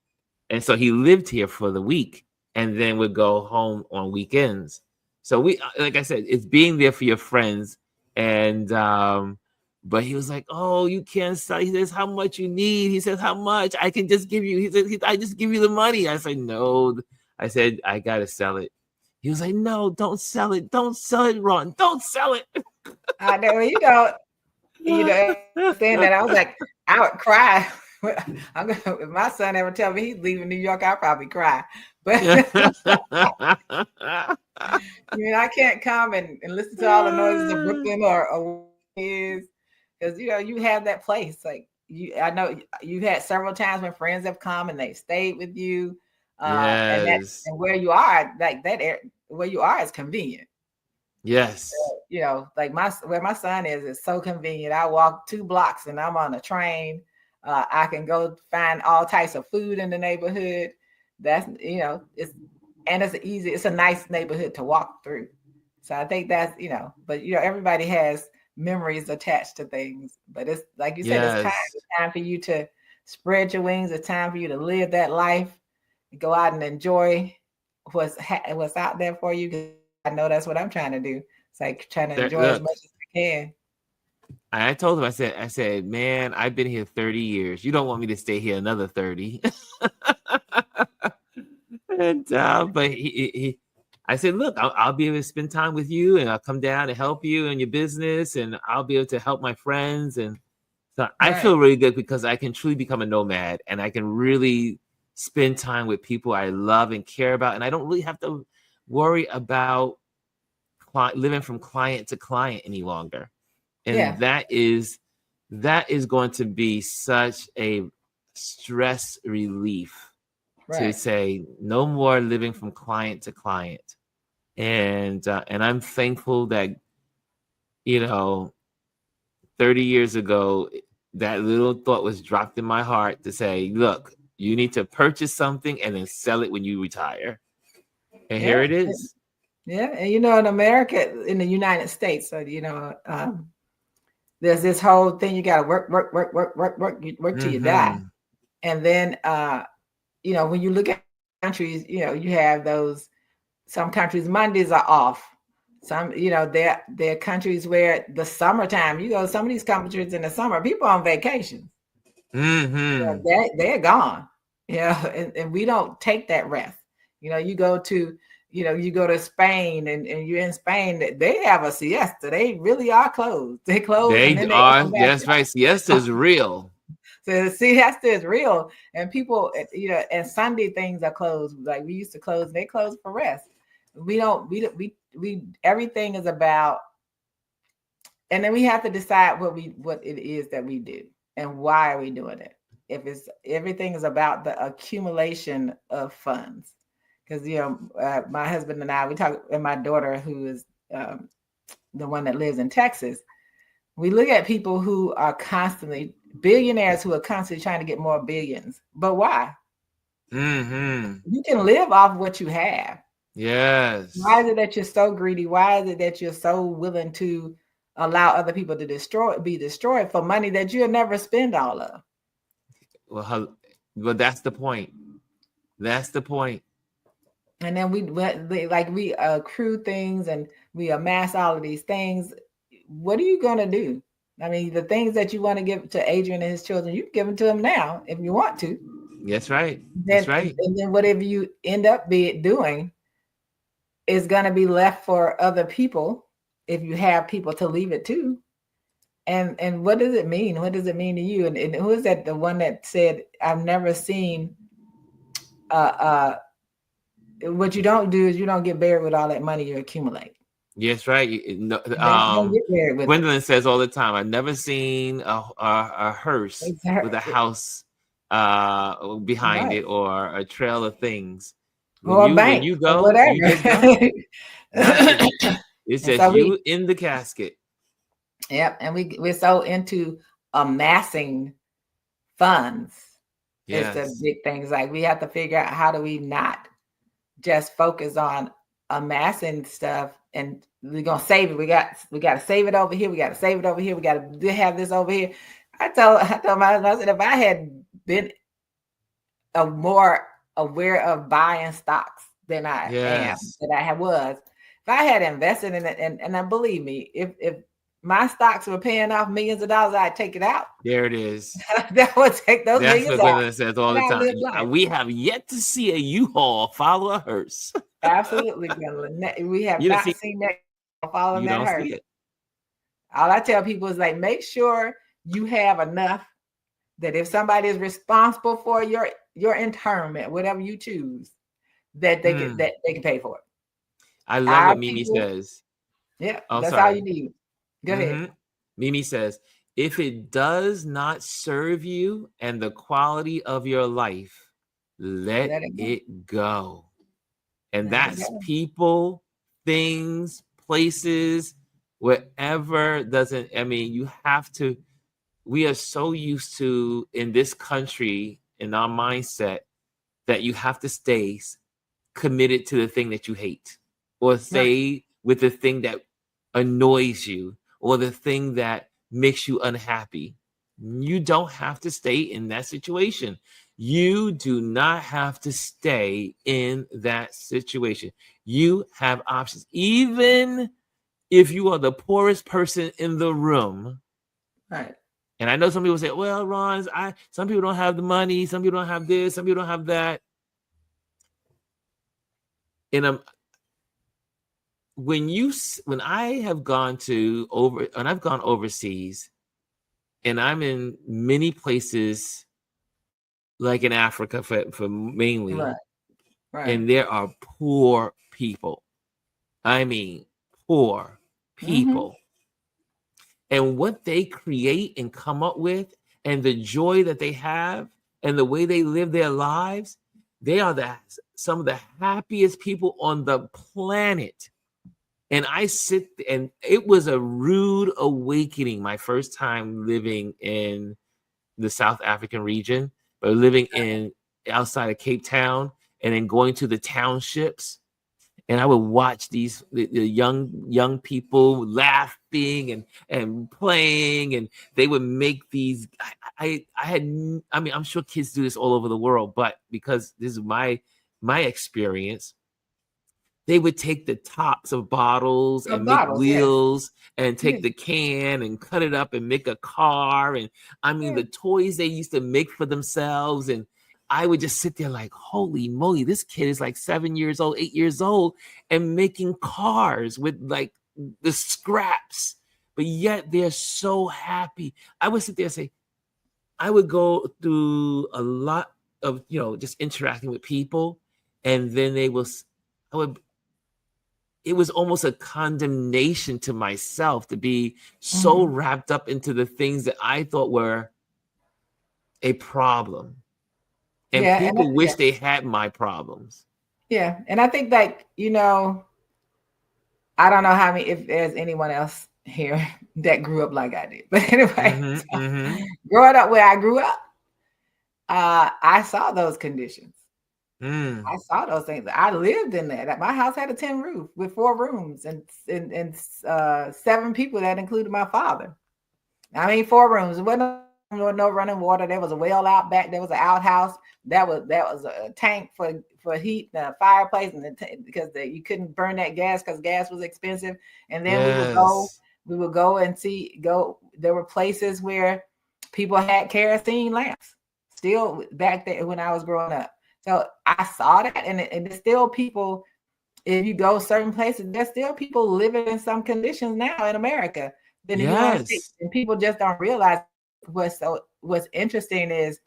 And so he lived here for the week and then would go home on weekends. So we, like I said, it's being there for your friends. And, but he was like, oh, you can't sell. He says, how much you need? He says, how much? I can just give you. He said, I just give you the money. I said, no. I said, I got to sell it. He was like, no, don't sell it. Don't sell it, Ron. Don't sell it. I know, saying that I was like, I would cry. If my son ever tell me he's leaving New York, I'll probably cry. But I can't come and listen to all the noises of Brooklyn or is because you have that place. Like I know you had several times when friends have come and they stayed with you. Yes. And where you are, like that where you are is convenient. Yes. Like where my son is so convenient. I walk 2 blocks and I'm on a train. I can go find all types of food in the neighborhood. That's it's a nice neighborhood to walk through. So I think that's but everybody has memories attached to things. But it's like you said, it's time for you to spread your wings. It's time for you to live that life, go out and enjoy what's out there for you. Because I know that's what I'm trying to do. It's like trying to enjoy as much as I can. I told him, I said, man, I've been here 30 years. You don't want me to stay here another 30. And but I said, look, I'll be able to spend time with you, and I'll come down and help you in your business, and I'll be able to help my friends. And so I feel really good because I can truly become a nomad, and I can really spend time with people I love and care about, and I don't really have to worry about living from client to client any longer. And that is going to be such a stress relief to say no more living from client to client. And I'm thankful that 30 years ago that little thought was dropped in my heart to say, look, you need to purchase something and then sell it when you retire. And here it is. Yeah, and in America, in the United States, so there's this whole thing, you got to work till you die. And then when you look at countries, you have some countries Mondays are off. Some there are countries where the summertime, some of these countries in the summer, people on vacation. They're gone. And we don't take that rest. You go to Spain and you're in Spain, they have a siesta. They really are closed. They close. That's right. Siesta is real. So the siesta is real. And people, and Sunday things are closed. Like we used to close, they close for rest. We everything is about, and then we have to decide what it is that we do and why are we doing it. If everything is about the accumulation of funds. Because my husband and I, we talk, and my daughter, who is the one that lives in Texas, we look at people who are constantly billionaires who are constantly trying to get more billions. But why? You can live off what you have. Yes. Why is it that you're so greedy? Why is it that you're so willing to allow other people to be destroyed for money that you'll never spend all of? Well, that's the point. That's the point. And then we accrue things and we amass all of these things. What are you going to do? I mean, the things that you want to give to Adrian and his children, you can give them to them now if you want to. That's right. That's right. And then whatever you end up doing is going to be left for other people if you have people to leave it to. And what does it mean? What does it mean to you? And who is that? The one that said, I've never seen what you don't do is you don't get buried with all that money you accumulate. Yes, right. Gwendolyn says all the time, I've never seen a hearse with a house behind it or a trail of things. When you go, you just go. It says you in the casket. Yep. And we're so into amassing funds It's the Yes. big things. Like we have to figure out how do we not just focus on amassing stuff and we're gonna save it. We got to save it over here. We got to save it over here. We got to have this over here. I told my husband, I said, if I had been more aware of buying stocks than I am, Yes. that I was, if I had invested in it, and believe me, if my stocks were paying off millions of dollars, I'd take it out. There it is. That would take those That's millions what out, Gwendolyn says all and the I time. live life. We have yet to see a U-Haul follow a hearse. Absolutely, Gwendolyn. We have You don't not see. seen that following You that don't hearse. see it. All I tell people is like, make sure you have enough that if somebody is responsible for your internment, whatever you choose, that they can pay for it. I love Our what Mimi people, says. yeah, Oh, that's all sorry. you need. Go ahead. Mimi says, if it does not serve you and the quality of your life, let it go. And that's people, things, places, wherever doesn't, I mean, you have to, we are so used to in this country, in our mindset, that you have to stay committed to the thing that you hate, or stay with the thing that annoys you, or the thing that makes you unhappy. You don't have to stay in that situation. You do not have to stay in that situation. You have options. Even if you are the poorest person in the room. Right. And I know some people say, well, Ron, some people don't have the money, some people don't have this, some people don't have that. When I have gone I've gone overseas, and I'm in many places, like in Africa for mainly, right. And there are poor people. I mean, poor people. And what they create and come up with, and the joy that they have, and the way they live their lives, they are some of the happiest people on the planet. And and it was a rude awakening my first time living in the South African region, but living outside of Cape Town, and then going to the townships. And I would watch the young people laughing and playing, and they would make these. I'm sure kids do this all over the world, but because this is my experience, they would take the tops of bottles and make wheels, and take the can and cut it up and make a car. And I mean, the toys they used to make for themselves. And I would just sit there like, holy moly, this kid is like 7 years old, 8 years old, and making cars with like the scraps. But yet they're so happy. I would sit there and say, I would go through a lot of, just interacting with people. And then it was almost a condemnation to myself to be so wrapped up into the things that I thought were a problem. And people wish they had my problems. Yeah. And I think like, I don't know if there's anyone else here that grew up like I did. But anyway, growing up where I grew up, I saw those conditions. I saw those things. I lived in that. My house had a tin roof with 4 rooms and 7 people. That included my father. I mean, 4 rooms. There wasn't no running water. There was a well out back. There was an outhouse. That was a tank for heat, a fireplace, and because you couldn't burn that gas because gas was expensive. And then we would go and there were places where people had kerosene lamps still back there when I was growing up. So I saw that, and there's still people. If you go certain places, there's still people living in some conditions now in America than the United States, and people just don't realize what's interesting is,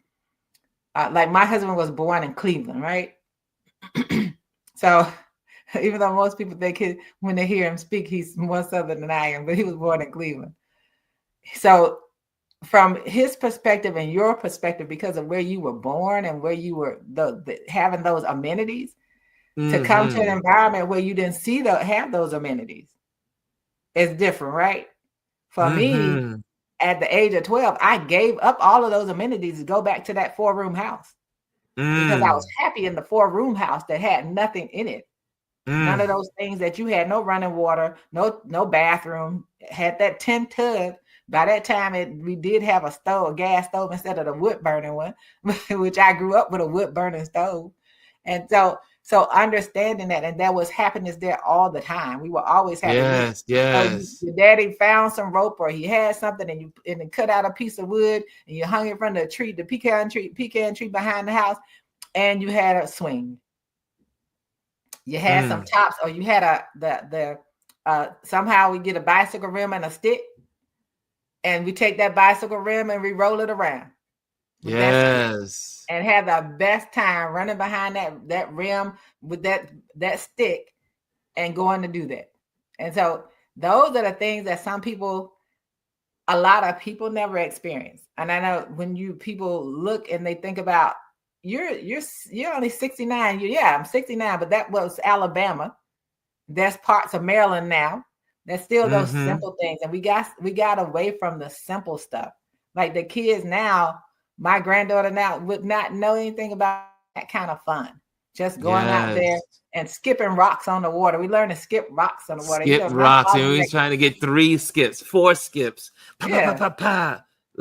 like my husband was born in Cleveland, right? So even though most people think when they hear him speak, he's more Southern than I am, but he was born in Cleveland. So from his perspective and your perspective, because of where you were born and where you were having those amenities, to come to an environment where you didn't have those amenities, it's different, right? For me, at the age of 12, I gave up all of those amenities to go back to that 4-room house because I was happy in the 4-room house that had nothing in it. None of those things that you had, no running water, no bathroom, had that tin tub. By that time, we did have a gas stove instead of the wood burning one, which I grew up with a wood burning stove. And so understanding that, and there was happiness there all the time. We were always happy. Yes. Your daddy found some rope, or he had something, and you cut out a piece of wood and you hung it from the tree, the pecan tree behind the house, and you had a swing. You had some tops, or you had somehow we get a bicycle rim and a stick, and we take that bicycle rim and we roll it around. Yes. And have the best time running behind that rim with that stick and going to do that. And so those are the things that a lot of people never experience. And I know when people look and they think about, you're only 69. I'm 69, but that was Alabama. There's parts of Maryland now. There's still those simple things. And we got away from the simple stuff. Like the kids now, my granddaughter now would not know anything about that kind of fun. Just going out there and skipping rocks on the water. We learned to skip rocks on the water. Skip rocks. And we was trying to get 3 skips, 4 skips. Like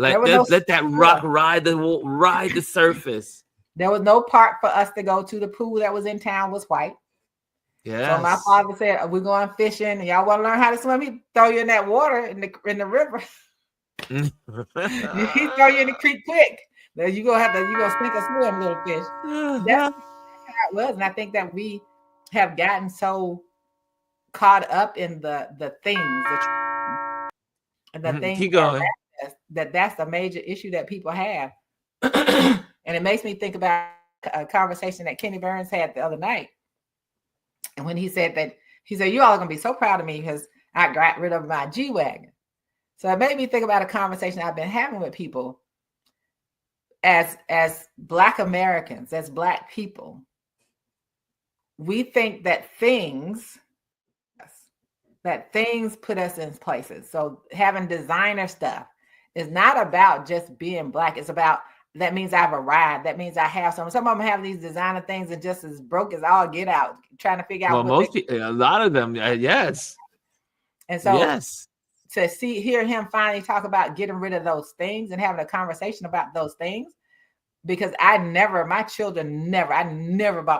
let that rock ride the surface. There was no park for us to go to. The pool that was in town was white. Yeah. So my father said, "We're going fishing, and y'all want to learn how to swim? He throw you in that water in the river. He throw you in the creek quick. Then you gonna sink or swim, little fish." That's how it was, and I think that we have gotten so caught up in the things and the things keep going. That's the major issue that people have. And it makes me think about a conversation that Kenny Burns had the other night. And when he said, you all are going to be so proud of me because I got rid of my G-Wagon. So it made me think about a conversation I've been having with people as Black Americans, as Black people. We think that things put us in places. So having designer stuff is not about just being Black. It's about, that means I've arrived. That means I have some. Some of them have these designer things and just as broke as all get out, trying to figure out. Well, a lot of them, yes. And so, to hear him finally talk about getting rid of those things and having a conversation about those things, because I never bought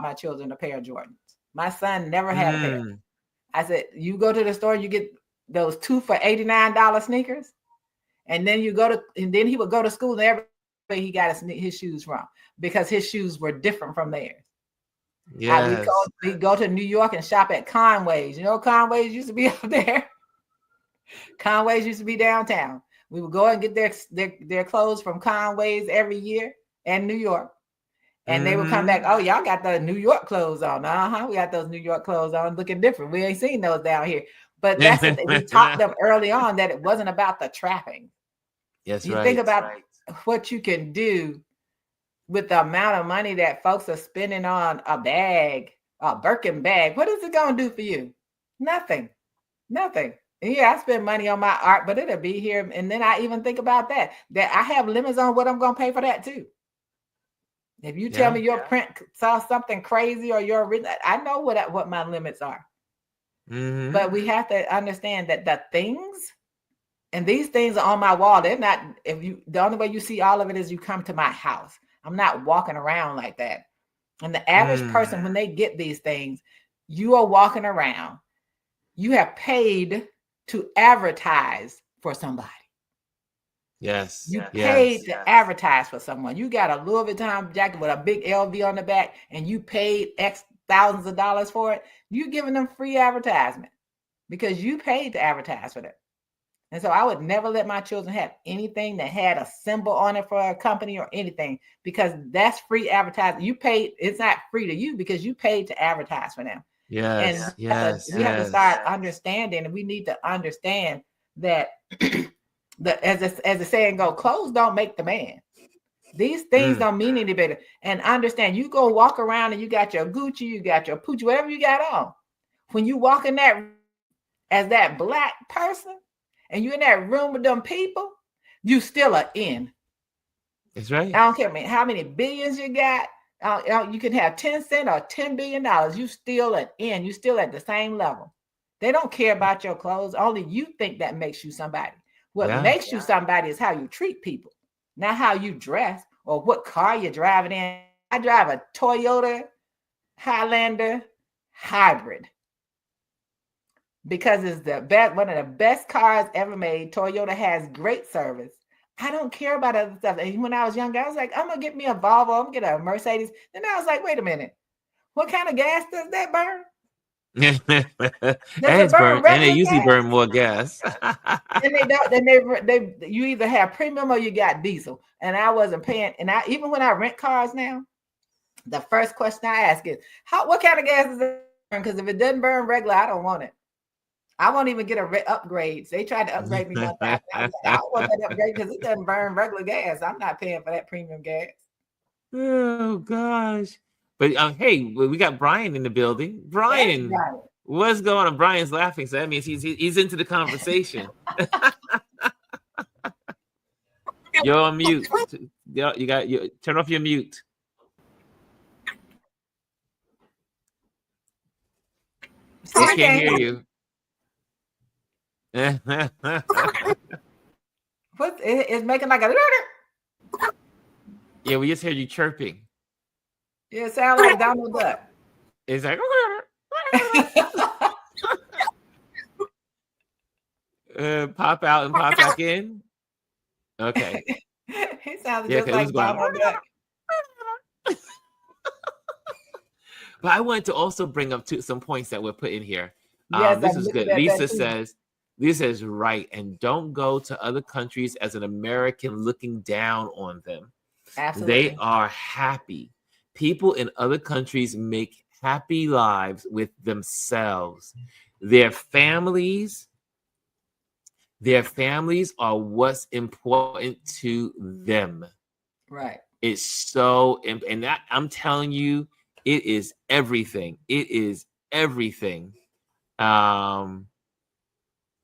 my children a pair of Jordans. My son never had a pair. I said, you go to the store, you get those 2 for $89 sneakers, and then he would go to school and everybody he got his shoes from because his shoes were different from theirs. Yeah, we go to New York and shop at Conway's. You know, Conway's used to be up there. Conway's used to be downtown. We would go and get their clothes from Conway's every year in New York. And they would come back, oh, y'all got the New York clothes on. We got those New York clothes on looking different. We ain't seen those down here. But that's what we taught them early on, that it wasn't about the trapping. Yes, you think about what you can do with the amount of money that folks are spending on a Birkin bag. What is it going to do for you? Nothing. And yeah, I spend money on my art, but it'll be here. And then I even think about that I have limits on what I'm going to pay for that too. If you tell me your print saw something crazy or I know what my limits are. But we have to understand that the things, and these things are on my wall. They're not, the only way you see all of it is you come to my house. I'm not walking around like that. And the average person, when they get these things, you are walking around. You have paid to advertise for somebody. Yes. You paid to advertise for someone. You got a Louis Vuitton jacket with a big LV on the back, and you paid X thousands of dollars for it. You're giving them free advertisement because you paid to advertise for them. And so I would never let my children have anything that had a symbol on it for a company or anything, because that's free advertising. You paid, it's not free to you because you paid to advertise for them. Yes. We have to start understanding, and we need to understand that as the saying goes, clothes don't make the man. These things don't mean any better. And understand, you go walk around and you got your Gucci, you got your Pooch, whatever you got on. When you walk in that as that Black person, and you're in that room with them people, you still are in. That's right. I don't care how many billions you got. You can have 10 cents or $10 billion. You still an in. You still at the same level. They don't care about your clothes. Only you think that makes you somebody. What makes you somebody is how you treat people, not how you dress or what car you're driving in. I drive a Toyota Highlander hybrid because it's the best, one of the best cars ever made. Toyota has great service. I don't care about other stuff. And when I was younger, I was like, I'm gonna get me a Volvo, I'm gonna get a Mercedes. Then I was like, wait a minute, what kind of gas does that burn? And Does it burn and they regular usually gas? burn more gas. And they don't. Then you either have premium or you got diesel. And I wasn't paying. And I even when I rent cars now, the first question I ask is, what kind of gas does it burn? Because if it doesn't burn regular, I don't want it. I won't even get upgrades. They tried to upgrade me one time. I was like, I don't want that upgrade because it doesn't burn regular gas. I'm not paying for that premium gas. Oh gosh! But hey, we got Brian in the building. Brian, what's going on? Brian's laughing, so that means he's into the conversation. You're on mute. You got turn off your mute. I can't hear you. What is making like a? Yeah, we just heard you chirping. Yeah, it sounds like Donald Duck. It's like pop out and pop back in. Okay. He sounded just like Donald Duck. But I wanted to also bring up some points that were put in here. Yes, this is good. Lisa says, right, and don't go to other countries as an American looking down on them. Absolutely. They are happy. People in other countries make happy lives with themselves. Their families are what's important to them. Right. It's so, and that, I'm telling you, it is everything. It is everything. And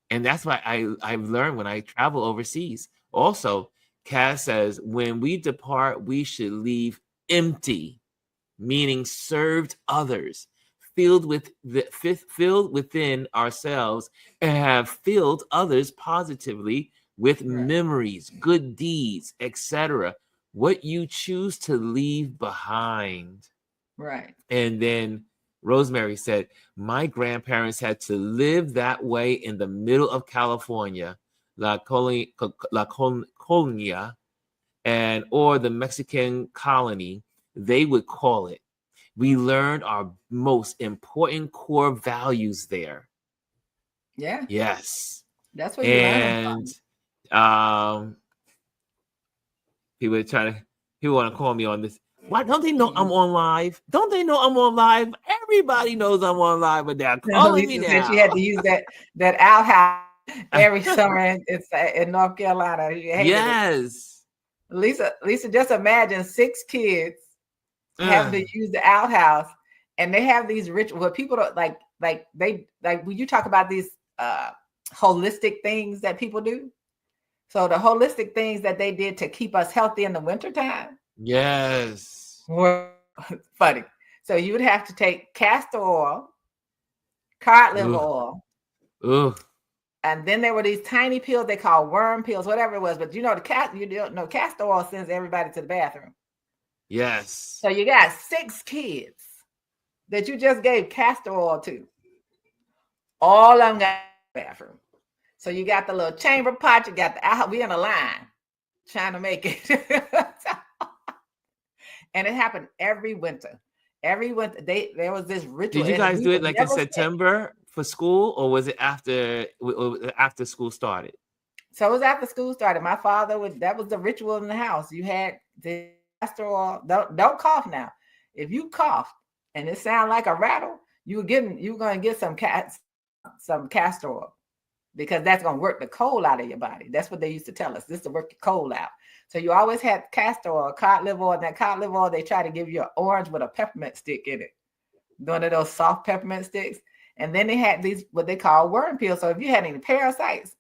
that's why I've learned when I travel overseas. Also, Kaz says, when we depart, we should leave empty, meaning served others, filled within ourselves, and have filled others positively with memories, good deeds, etc. What you choose to leave behind. Right. And then Rosemary said, my grandparents had to live that way in the middle of California, La Colonia, or the Mexican colony, they would call it. We learned our most important core values there. Yeah. Yes. That's what you learn. And people want to call me on this. Why don't they know I'm on live? Don't they know I'm on live? Everybody knows I'm on live, but they're calling me now. Said she had to use that outhouse every summer in North Carolina. Yes. Lisa, just imagine 6 kids having to use the outhouse, and they have these rituals where people don't like when you talk about these holistic things that people do. So the holistic things that they did to keep us healthy in the wintertime. Yes. Were funny. So you would have to take castor oil, cod liver oil. And then there were these tiny pills they call worm pills, whatever it was. But castor oil sends everybody to the bathroom. Yes. So you got 6 kids that you just gave castor oil to. All of them got the bathroom. So you got the little chamber pot, you got we in a line trying to make it. And it happened every winter. Every winter, there was this ritual. Did you guys do it like in September for school, or was it after school started? So it was after school started. My father that was the ritual in the house. You had the castor oil. Don't cough now. If you cough and it sounds like a rattle, you're going to get some castor oil, because that's going to work the cold out of your body. That's what they used to tell us. This to work the cold out. So you always had castor oil, cod liver oil. And that cod liver oil, they try to give you an orange with a peppermint stick in it. One of those soft peppermint sticks. And then they had these, what they call worm pills. So if you had any parasites,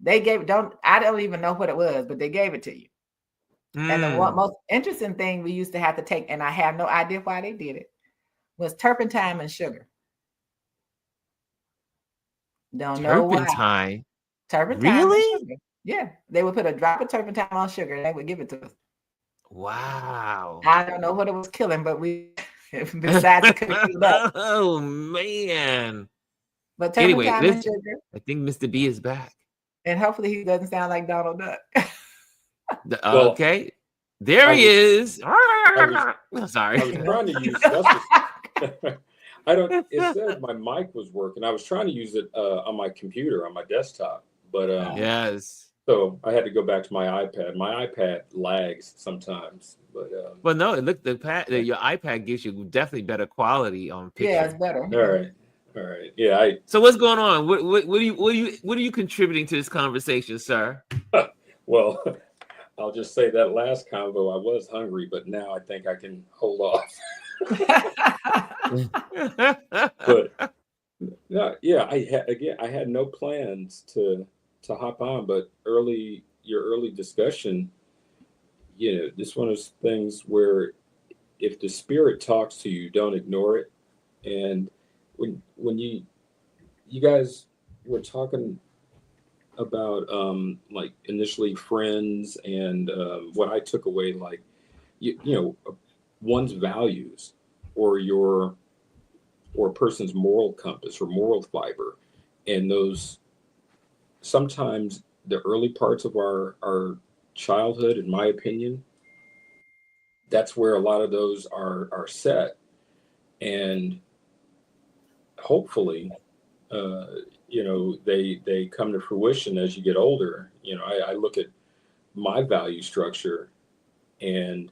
They gave I don't even know what it was, but they gave it to you. And the most interesting thing we used to have to take, and I have no idea why they did it, was turpentine and sugar. Don't know why. Turpentine? Turpentine and Really? sugar. Yeah. They would put a drop of turpentine on sugar and they would give it to us. Wow. I don't know what it was killing, but we besides it couldn't heal up. Oh man. But turpentine Anyway, and sugar. I think Mr. B is back. And hopefully he doesn't sound like Donald Duck. Okay. There he is. Sorry. I was trying to use it said my mic was working. I was trying to use it on my computer, on my desktop. But yes. So I had to go back to my iPad. My iPad lags sometimes. But well, no, look, your iPad gives you definitely better quality on picture. Yeah, it's better. All right. Yeah. So what's going on? What are you contributing to this conversation, sir? Well, I'll just say that last convo, I was hungry, but now I think I can hold off. But yeah, I had no plans to hop on, but your early discussion, this is one of those things where if the spirit talks to you, don't ignore it. And when you guys were talking about like initially friends and what I took away, like one's values or a person's moral compass or moral fiber, and those sometimes the early parts of our childhood, in my opinion, that's where a lot of those are set, and hopefully they come to fruition as you get older. I look at my value structure, and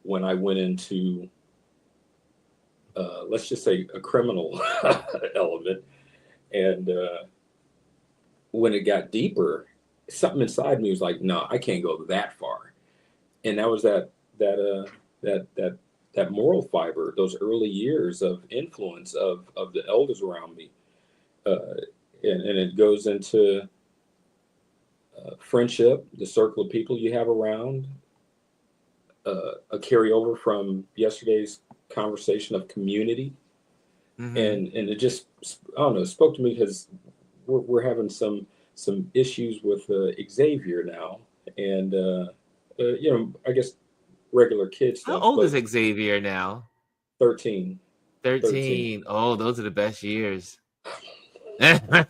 when I went into let's just say a criminal element, and when it got deeper, something inside me was like, no, I can't go that far. And that was that moral fiber, those early years of influence of the elders around me. And it goes into friendship, the circle of people you have around, a carryover from yesterday's conversation of community. Mm-hmm. And it just, I don't know, it spoke to me because we're having some issues with Xavier now, and I guess regular kids stuff. How old is Xavier now? 13. 13. Oh, those are the best years. But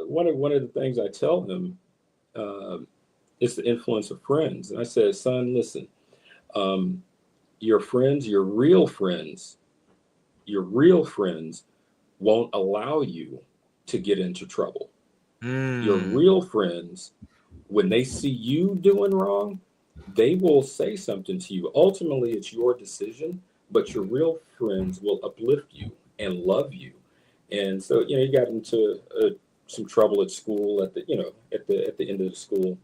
one of the things I tell him is the influence of friends. And I said, son, listen, your friends, your real friends won't allow you to get into trouble. Your real friends, when they see you doing wrong, they will say something to you. Ultimately, it's your decision, but your real friends will uplift you and love you. And so, he got into some trouble at school at the end of the school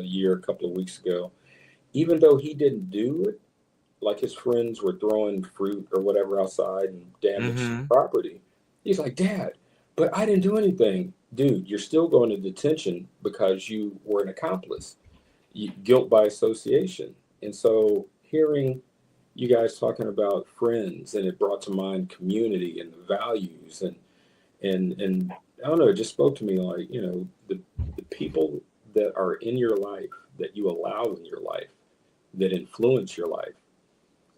year a couple of weeks ago. Even though he didn't do it, like his friends were throwing fruit or whatever outside and damaged property. He's like, Dad, but I didn't do anything. Dude, you're still going to detention because you were an accomplice. Guilt by association. And so hearing you guys talking about friends, and it brought to mind community and the values, and I don't know, it just spoke to me like, the people that are in your life, that you allow in your life, that influence your life,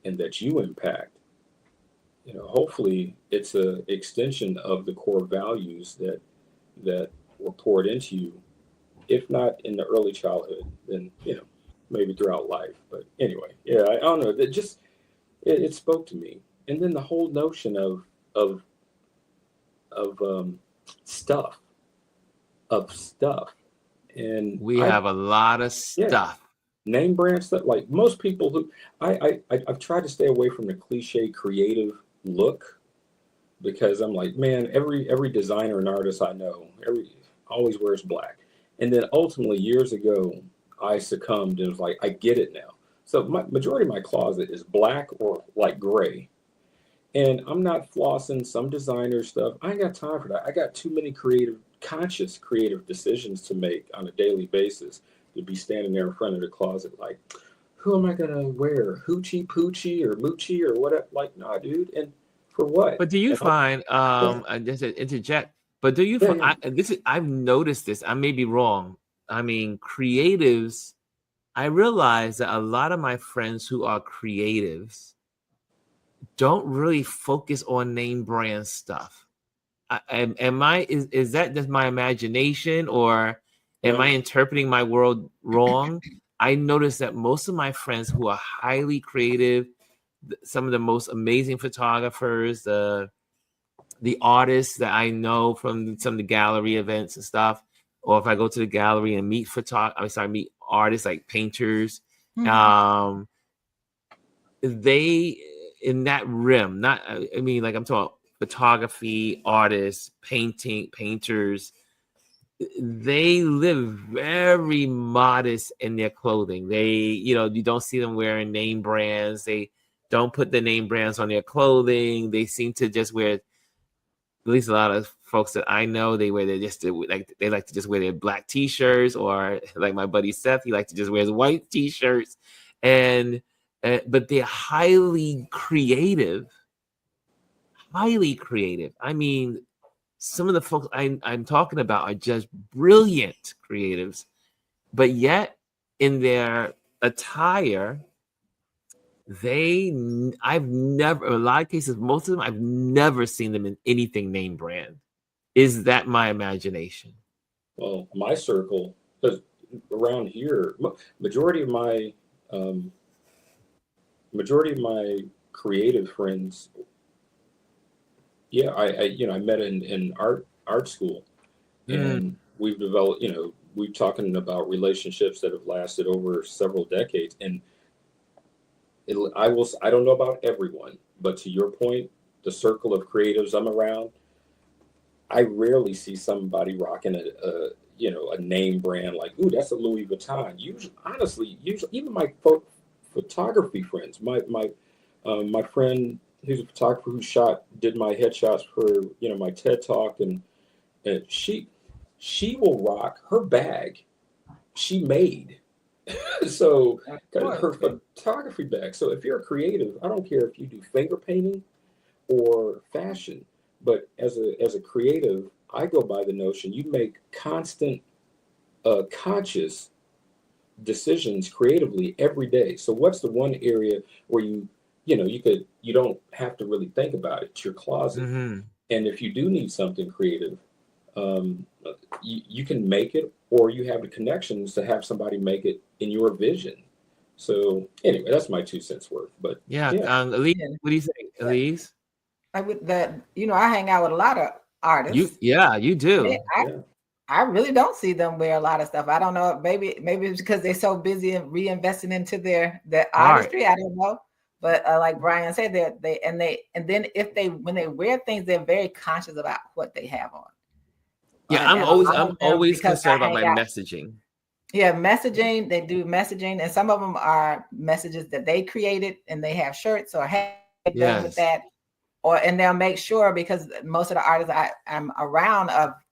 and that you impact, hopefully it's an extension of the core values that were poured into you, if not in the early childhood, then, maybe throughout life. But anyway, yeah, I don't know, that just, it spoke to me. And then the whole notion of stuff. And we have a lot of stuff. Name brand stuff. Like most people who I've tried to stay away from the cliche creative look, because I'm like, man, every designer and artist I know always wears black. And then ultimately years ago I succumbed and was like, I get it now. So majority of my closet is black or like gray. And I'm not flossing some designer stuff. I ain't got time for that. I got too many conscious creative decisions to make on a daily basis to be standing there in front of the closet like, who am I gonna wear? Hoochie Poochie or Moochie or whatever? Like, nah, dude. And for what? But do you And I'm, find, yeah, I just to interject, but do you yeah, find, yeah. I've noticed this, I may be wrong. I mean, creatives, I realize that a lot of my friends who are creatives don't really focus on name brand stuff. Is that just my imagination, or am I No, interpreting my world wrong? I noticed that most of my friends who are highly creative, some of the most amazing photographers, the artists that I know from some of the gallery events and stuff, or if I go to the gallery and meet meet artists like painters, Mhm. um, they in that rim, not I mean, like I'm talking photography, artists, painters, they live very modest in their clothing. You don't see them wearing name brands. They don't put the name brands on their clothing. They seem to just wear, at least a lot of folks that I know, they like to just wear their black t-shirts, or like my buddy Seth, he likes to just wear his white t-shirts, and but they're highly creative, highly creative. I mean, some of the folks I'm talking about are just brilliant creatives, but yet in their attire, I've never, in a lot of cases, most of them, I've never seen them in anything name brand. Is that my imagination? well, my circle, because around here, um, majority of my creative friends, yeah, I met in art school, Mm, and we've developed, we're talking about relationships that have lasted over several decades. And I don't know about everyone, but to your point, the circle of creatives I'm around, I rarely see somebody rocking a name brand like, ooh, that's a Louis Vuitton. Usually, honestly, even my photography friends, my friend who's a photographer who did my headshots for my TED talk, and she will rock her bag she made. So Of her course. photography bag. So if you're a creative, I don't care if you do finger painting or fashion, but as a creative, I go by the notion you make constant, conscious decisions creatively every day. So what's the one area where you don't have to really think about it? It's your closet. mhm. And if you do need something creative, um, you can make it, or you have the connections to have somebody make it in your vision. So anyway, that's my 2 cents worth. But Yeah, yeah, Elise, Yeah. what do you think, Yeah. Elise? I would that I hang out with a lot of artists. You They, do. yeah, I really don't see them wear a lot of stuff. I don't know. Maybe it's because they're so busy and reinvesting into their Art. artistry. I don't know. But like Brian said, and then if they when they wear things, they're very conscious about what they have on. Yeah, And a lot I'm of them, always because concerned I about hang my out, messaging. yeah, messaging. They do messaging, and some of them are messages that they created, and they have shirts or have done with Yes. that, and they'll make sure, because most of the artists I'm around are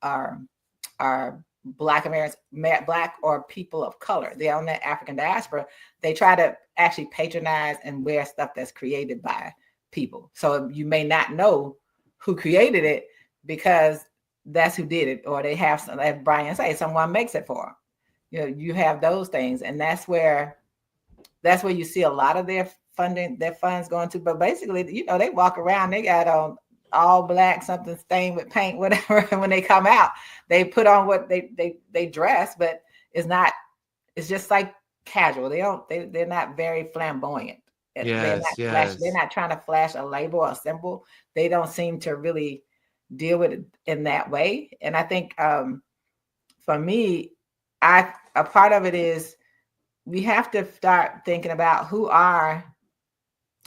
are Black Americans, Black or people of color. They're on the African diaspora. They try to actually patronize and wear stuff that's created by people. So you may not know who created it, because that's who did it, or they have some, as Brian say, someone makes it for them. You have those things, and that's where you see a lot of their funds going to. But basically, they walk around, they got on all black, something stained with paint, whatever. And when they come out, they put on what they dress, but it's just like casual. They're not very flamboyant. They're not Yes, flash. They're yes. not trying to flash a label or a symbol. They don't seem to really deal with it in that way. And I think for me, a part of it is we have to start thinking about who are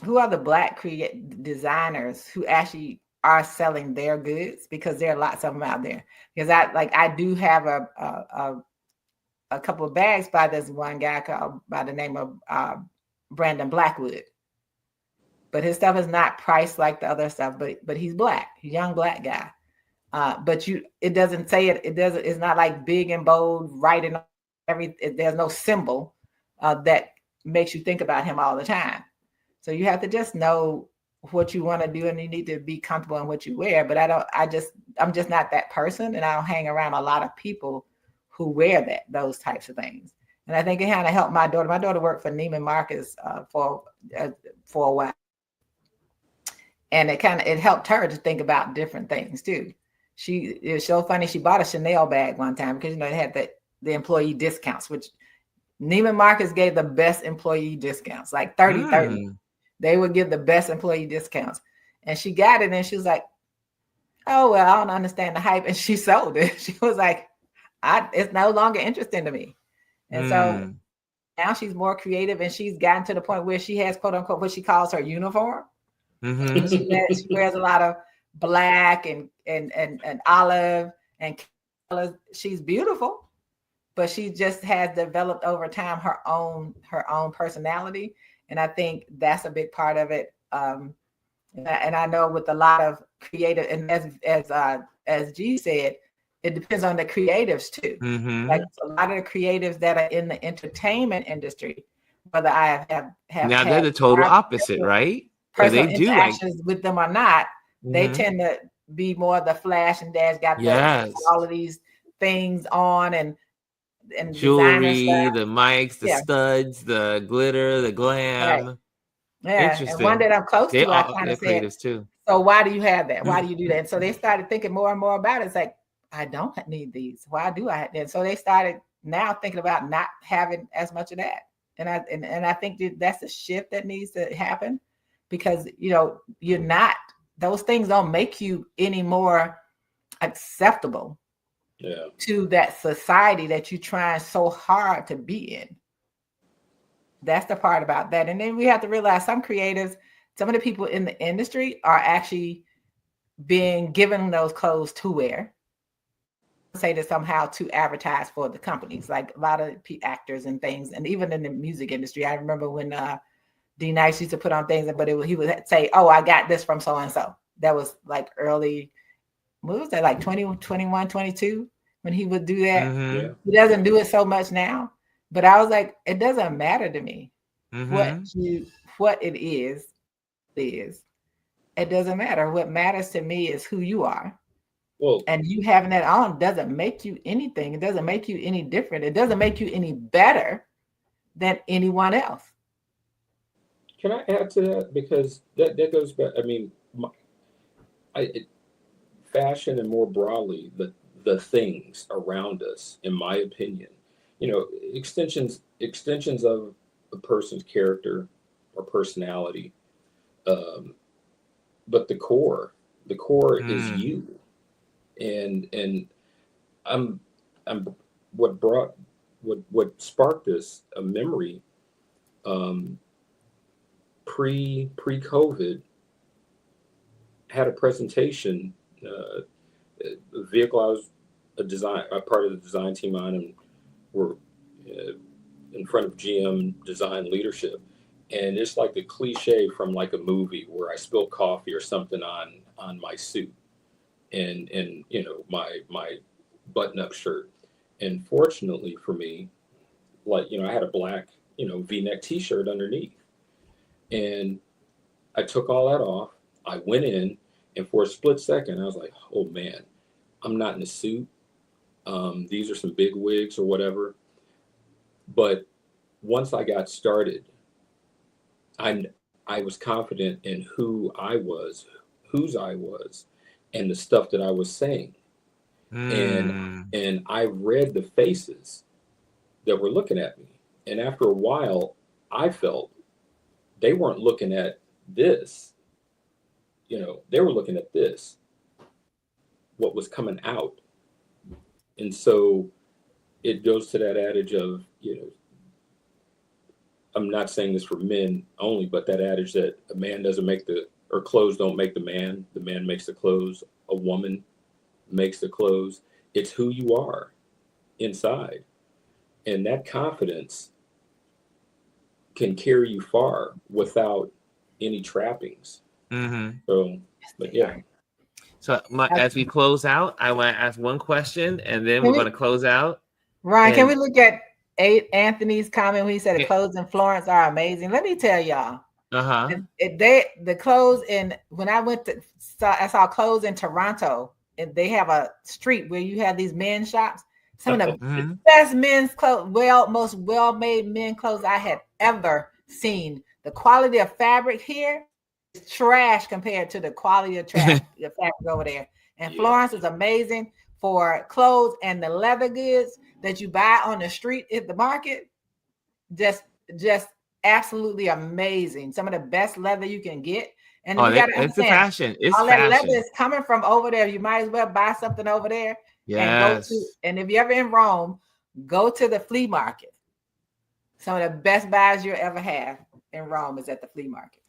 the Black designers who actually are selling their goods, because there are lots of them out there. Because I do have a couple of bags by this one guy called by the name of Brandon Blackwood, but his stuff is not priced like the other stuff. But he's black, he's a young black guy. But it doesn't say it. It doesn't. It's not like big and bold writing. There's no symbol that makes you think about him all the time. So you have to just know what you want to do, and you need to be comfortable in what you wear. But I'm just not that person, and I don't hang around a lot of people who wear those types of things. And I think it kind of helped my daughter. My daughter worked for Neiman Marcus for a while, and it helped her to think about different things too. It was so funny. She bought a Chanel bag one time because it had the employee discounts, which Neiman Marcus gave the best employee discounts, like 30. They would give the best employee discounts. And she got it and she was like, oh, well, I don't understand the hype. And she sold it. She was like, it's no longer interesting to me. And so now she's more creative, and she's gotten to the point where she has, quote unquote, what she calls her uniform. She wears a lot of black and olive and colors. She's beautiful, but she just has developed over time her own personality. And I think that's a big part of it. And I know with a lot of creative, and as G said, it depends on the creatives too. Like a lot of the creatives that are in the entertainment industry, whether I have now they're the total opposite, right? Personal interactions with them or not, they tend to be more the flash and dash, got all of these things on and jewelry, the mics, the studs, the glitter, the glam. Right. Yeah. Interesting. And one that I'm close to, I kind of said, too. So why do you have that? Why do you do that? And so they started thinking more and more about it. It's like, I don't need these. Why do I have that? So they started now thinking about not having as much of that. And I think that's a shift that needs to happen, because you're not, those things don't make you any more acceptable to that society that you're trying so hard to be in. That's the part about that. And then we have to realize some creatives, some of the people in the industry are actually being given those clothes to wear, say that somehow to advertise for the companies, like a lot of actors and things. And even in the music industry, I remember when D Nice used to put on things, but he would say, oh, I got this from so-and-so. That was like early, what was that, like 20, 21, 22, when he would do that. He doesn't do it so much now, but I was like, it doesn't matter to me what it is. It doesn't matter. What matters to me is who you are. Well, and you having that on doesn't make you anything. It doesn't make you any different. It doesn't make you any better than anyone else. Can I add to that? Because that goes back. I mean, fashion and more broadly, the things around us, in my opinion, extensions of a person's character or personality, but the core is you. And I'm what sparked this a memory. Pre-COVID, had a presentation. The vehicle I was a part of the design team on, and we're in front of GM design leadership, and it's like the cliche from like a movie where I spill coffee or something on my suit, and my button-up shirt. And fortunately for me, I had a black V-neck T-shirt underneath. And I took all that off. I went in, and for a split second, I was like, oh man, I'm not in a suit. These are some big wigs or whatever. But once I got started, I was confident in who I was, whose I was, and the stuff that I was saying. And I read the faces that were looking at me. And after a while, I felt they weren't looking at this, they were looking at this, what was coming out. And so it goes to that adage of, I'm not saying this for men only, but that adage that a man doesn't make or clothes don't make the man makes the clothes, a woman makes the clothes. It's who you are inside. And that confidence can carry you far without any trappings. Mm-hmm. So, but yeah. So as we close out, I want to ask one question, and then we're going to close out. Ryan, can we look at Anthony's comment when he said the clothes in Florence are amazing? Let me tell y'all. The clothes when I went to I saw clothes in Toronto, and they have a street where you have these men's shops. Some of the best men's clothes, most well-made men clothes I had ever seen. The quality of fabric here is trash compared to the quality of the fabric over there. And Florence is amazing for clothes, and the leather goods that you buy on the street at the market, just absolutely amazing. Some of the best leather you can get. And you got to understand, it's the fashion. It's all fashion. that leather is coming from over there. You might as well buy something over there. Yes. And if you're ever in Rome, go to the flea market. Some of the best buys you'll ever have in Rome is at the flea market.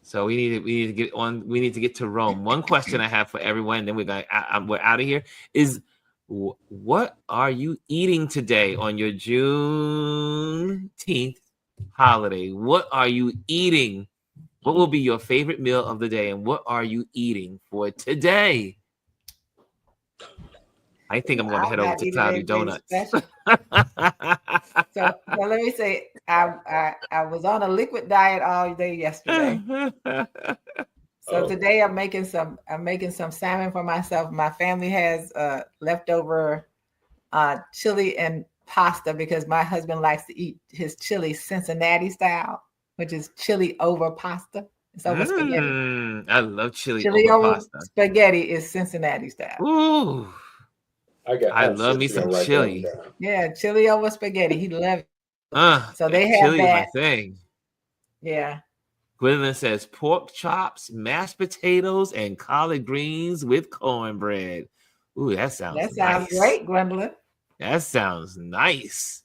So we need to get on. We need to get to Rome. One question I have for everyone, then we're out of here. Is what are you eating today on your Juneteenth holiday? What are you eating? What will be your favorite meal of the day, and what are you eating for today? I think I'm going to head over to Cloudy Donuts. So let me say, I was on a liquid diet all day yesterday. So today I'm making some salmon for myself. My family has leftover chili and pasta because my husband likes to eat his chili Cincinnati style, which is chili over pasta. It's over spaghetti. I love chili over pasta. Spaghetti is Cincinnati style. Ooh. I love me some chili. Yeah, chili over spaghetti. He loves it. So they have chili that. Is my thing. Yeah. Gwendolyn says pork chops, mashed potatoes, and collard greens with cornbread. Ooh, that sounds nice. Great, Gwendolyn. That sounds nice.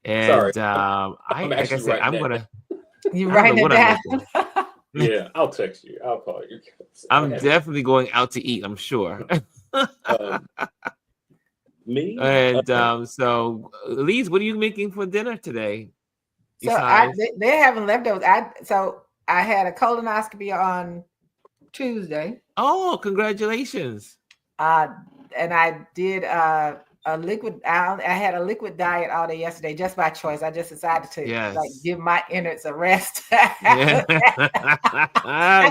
And I'm gonna. You writing it down? Yeah, I'll text you. I'll call you. I'm definitely going out to eat. I'm sure. Me and so, Elise, what are you making for dinner today? So they're having leftovers. I had a colonoscopy on Tuesday. Oh, congratulations! And I did a liquid. I had a liquid diet all day yesterday, just by choice. I just decided to give my innards a rest. That's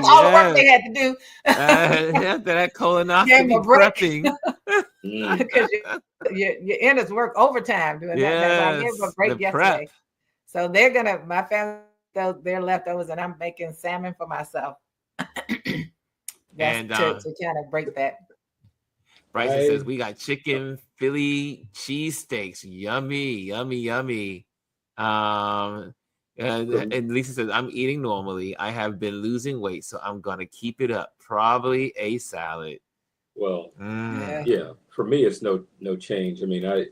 all the work they had to do. After that colonoscopy prepping, because your innards work overtime doing that. So I gave them a break yesterday. Prep. So my family, their leftovers, and I'm making salmon for myself. To kind of break that. Bryson says we got chicken Philly cheesesteaks. Yummy, yummy, yummy. And Lisa says, I'm eating normally. I have been losing weight, so I'm gonna keep it up. Probably a salad. Well, yeah. For me, it's no change. I mean, I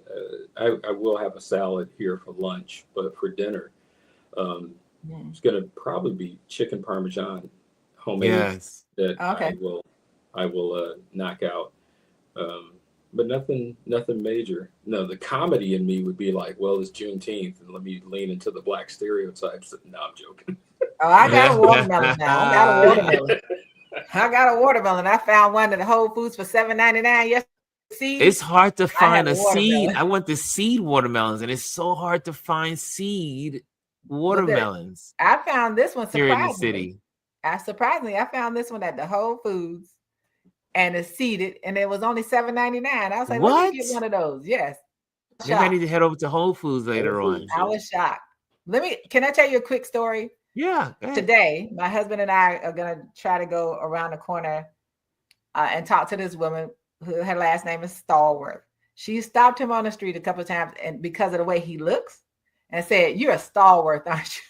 will have a salad here for lunch, but for dinner, it's gonna probably be chicken parmesan, homemade. Yes. That I will knock out. But nothing major. No, the comedy in me would be like, well, it's Juneteenth, and let me lean into the black stereotypes. No, I'm joking. Oh, I got a watermelon now. I got a watermelon. I found one at Whole Foods for $7.99 yesterday. It's hard to find a seed. I want the seed watermelons, and it's so hard to find seed watermelons. I found this one surprisingly. Here in the city. I found this one at the Whole Foods. And it's seeded, and it was only $7.99. I was like, let me get one of those. Yes. Maybe I need to head over to Whole Foods later on. I was shocked. Can I tell you a quick story? Yeah. Today, my husband and I are going to try to go around the corner and talk to this woman who her last name is Stallworth. She stopped him on the street a couple of times, and because of the way he looks, and said, "You're a Stallworth, aren't you?"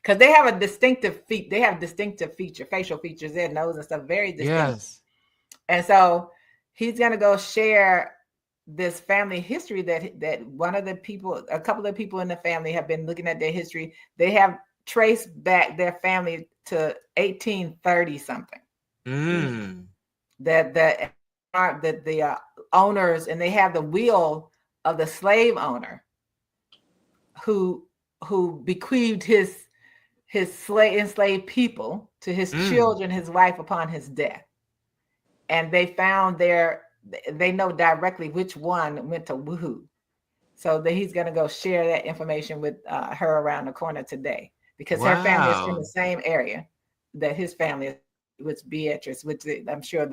Because they have distinctive facial features, their nose and stuff, very distinct. Yes. And so he's going to go share this family history that a couple of people in the family have been looking at their history. They have traced back their family to 1830 something. That the owners, and they have the will of the slave owner who bequeathed his enslaved people to his children, his wife upon his death. And they found they know directly which one went to woohoo. So that he's going to go share that information with her around the corner today, because her family is from the same area that his family is, with Beatrice, which I'm sure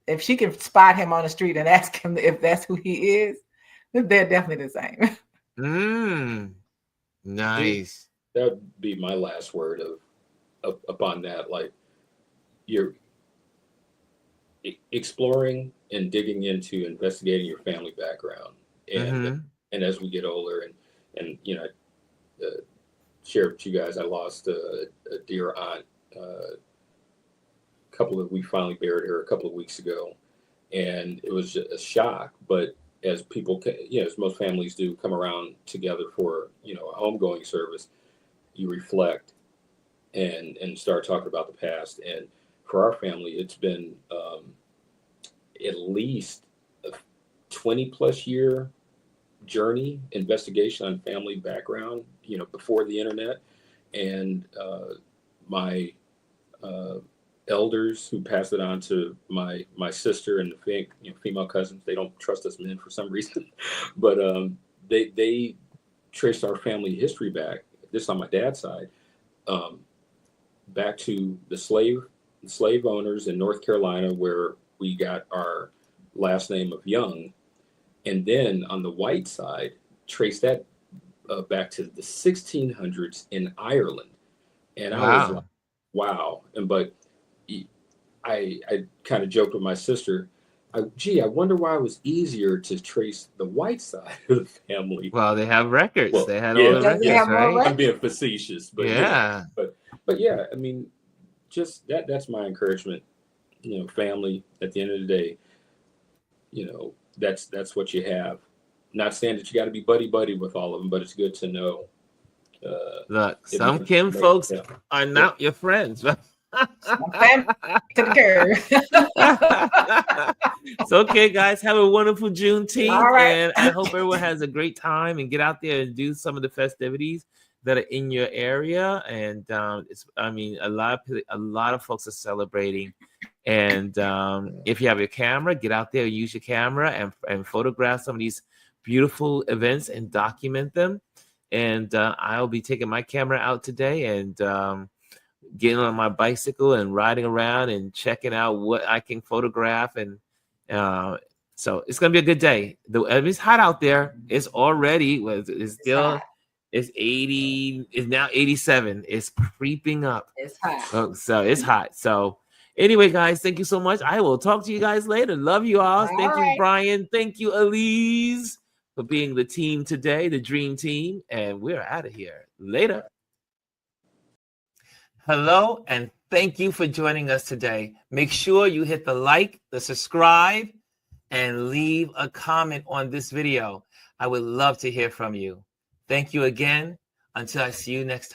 if she can spot him on the street and ask him if that's who he is, they're definitely the same. Nice. That would be my last word upon that. Like, you're exploring and digging into investigating your family background, and as we get older, and you know, share with you guys, I lost a dear aunt. We finally buried her a couple of weeks ago, and it was just a shock. But as people, as most families do, come around together for a homegoing service, you reflect and start talking about the past. And for our family, it's been at least a 20+ year journey, investigation on family background, before the internet. And my elders who passed it on to my sister and the female cousins, they don't trust us men for some reason, but they traced our family history back, this on my dad's side, back to the slave owners in North Carolina, where we got our last name of Young. And then on the white side, trace that back to the 1600s in Ireland. And I was like, wow. But I kind of joked with my sister, I wonder why it was easier to trace the white side of the family. Well, they have records. Well, they had all the records, right? I'm being facetious, but yeah. But yeah, I mean, just that's my encouragement. Family, at the end of the day, that's what you have. Not saying that you got to be buddy with all of them, but it's good to know. Look, some kin folks are not your friends. It's okay, guys. Have a wonderful Juneteenth, and I hope everyone has a great time and get out there and do some of the festivities that are in your area. And a lot of folks are celebrating. And if you have your camera, get out there, use your camera and photograph some of these beautiful events and document them. And I'll be taking my camera out today and getting on my bicycle and riding around and checking out what I can photograph. And so it's going to be a good day. It's hot out there. It's already, it's 80, it's now 87. It's creeping up. It's hot. So it's hot. So anyway, guys, thank you so much. I will talk to you guys later. Love you all. Thank you, Brian. Thank you, Elise, for being the team today, the dream team. And we're out of here. Later. Hello, and thank you for joining us today. Make sure you hit the like, the subscribe, and leave a comment on this video. I would love to hear from you. Thank you again. Until I see you next time.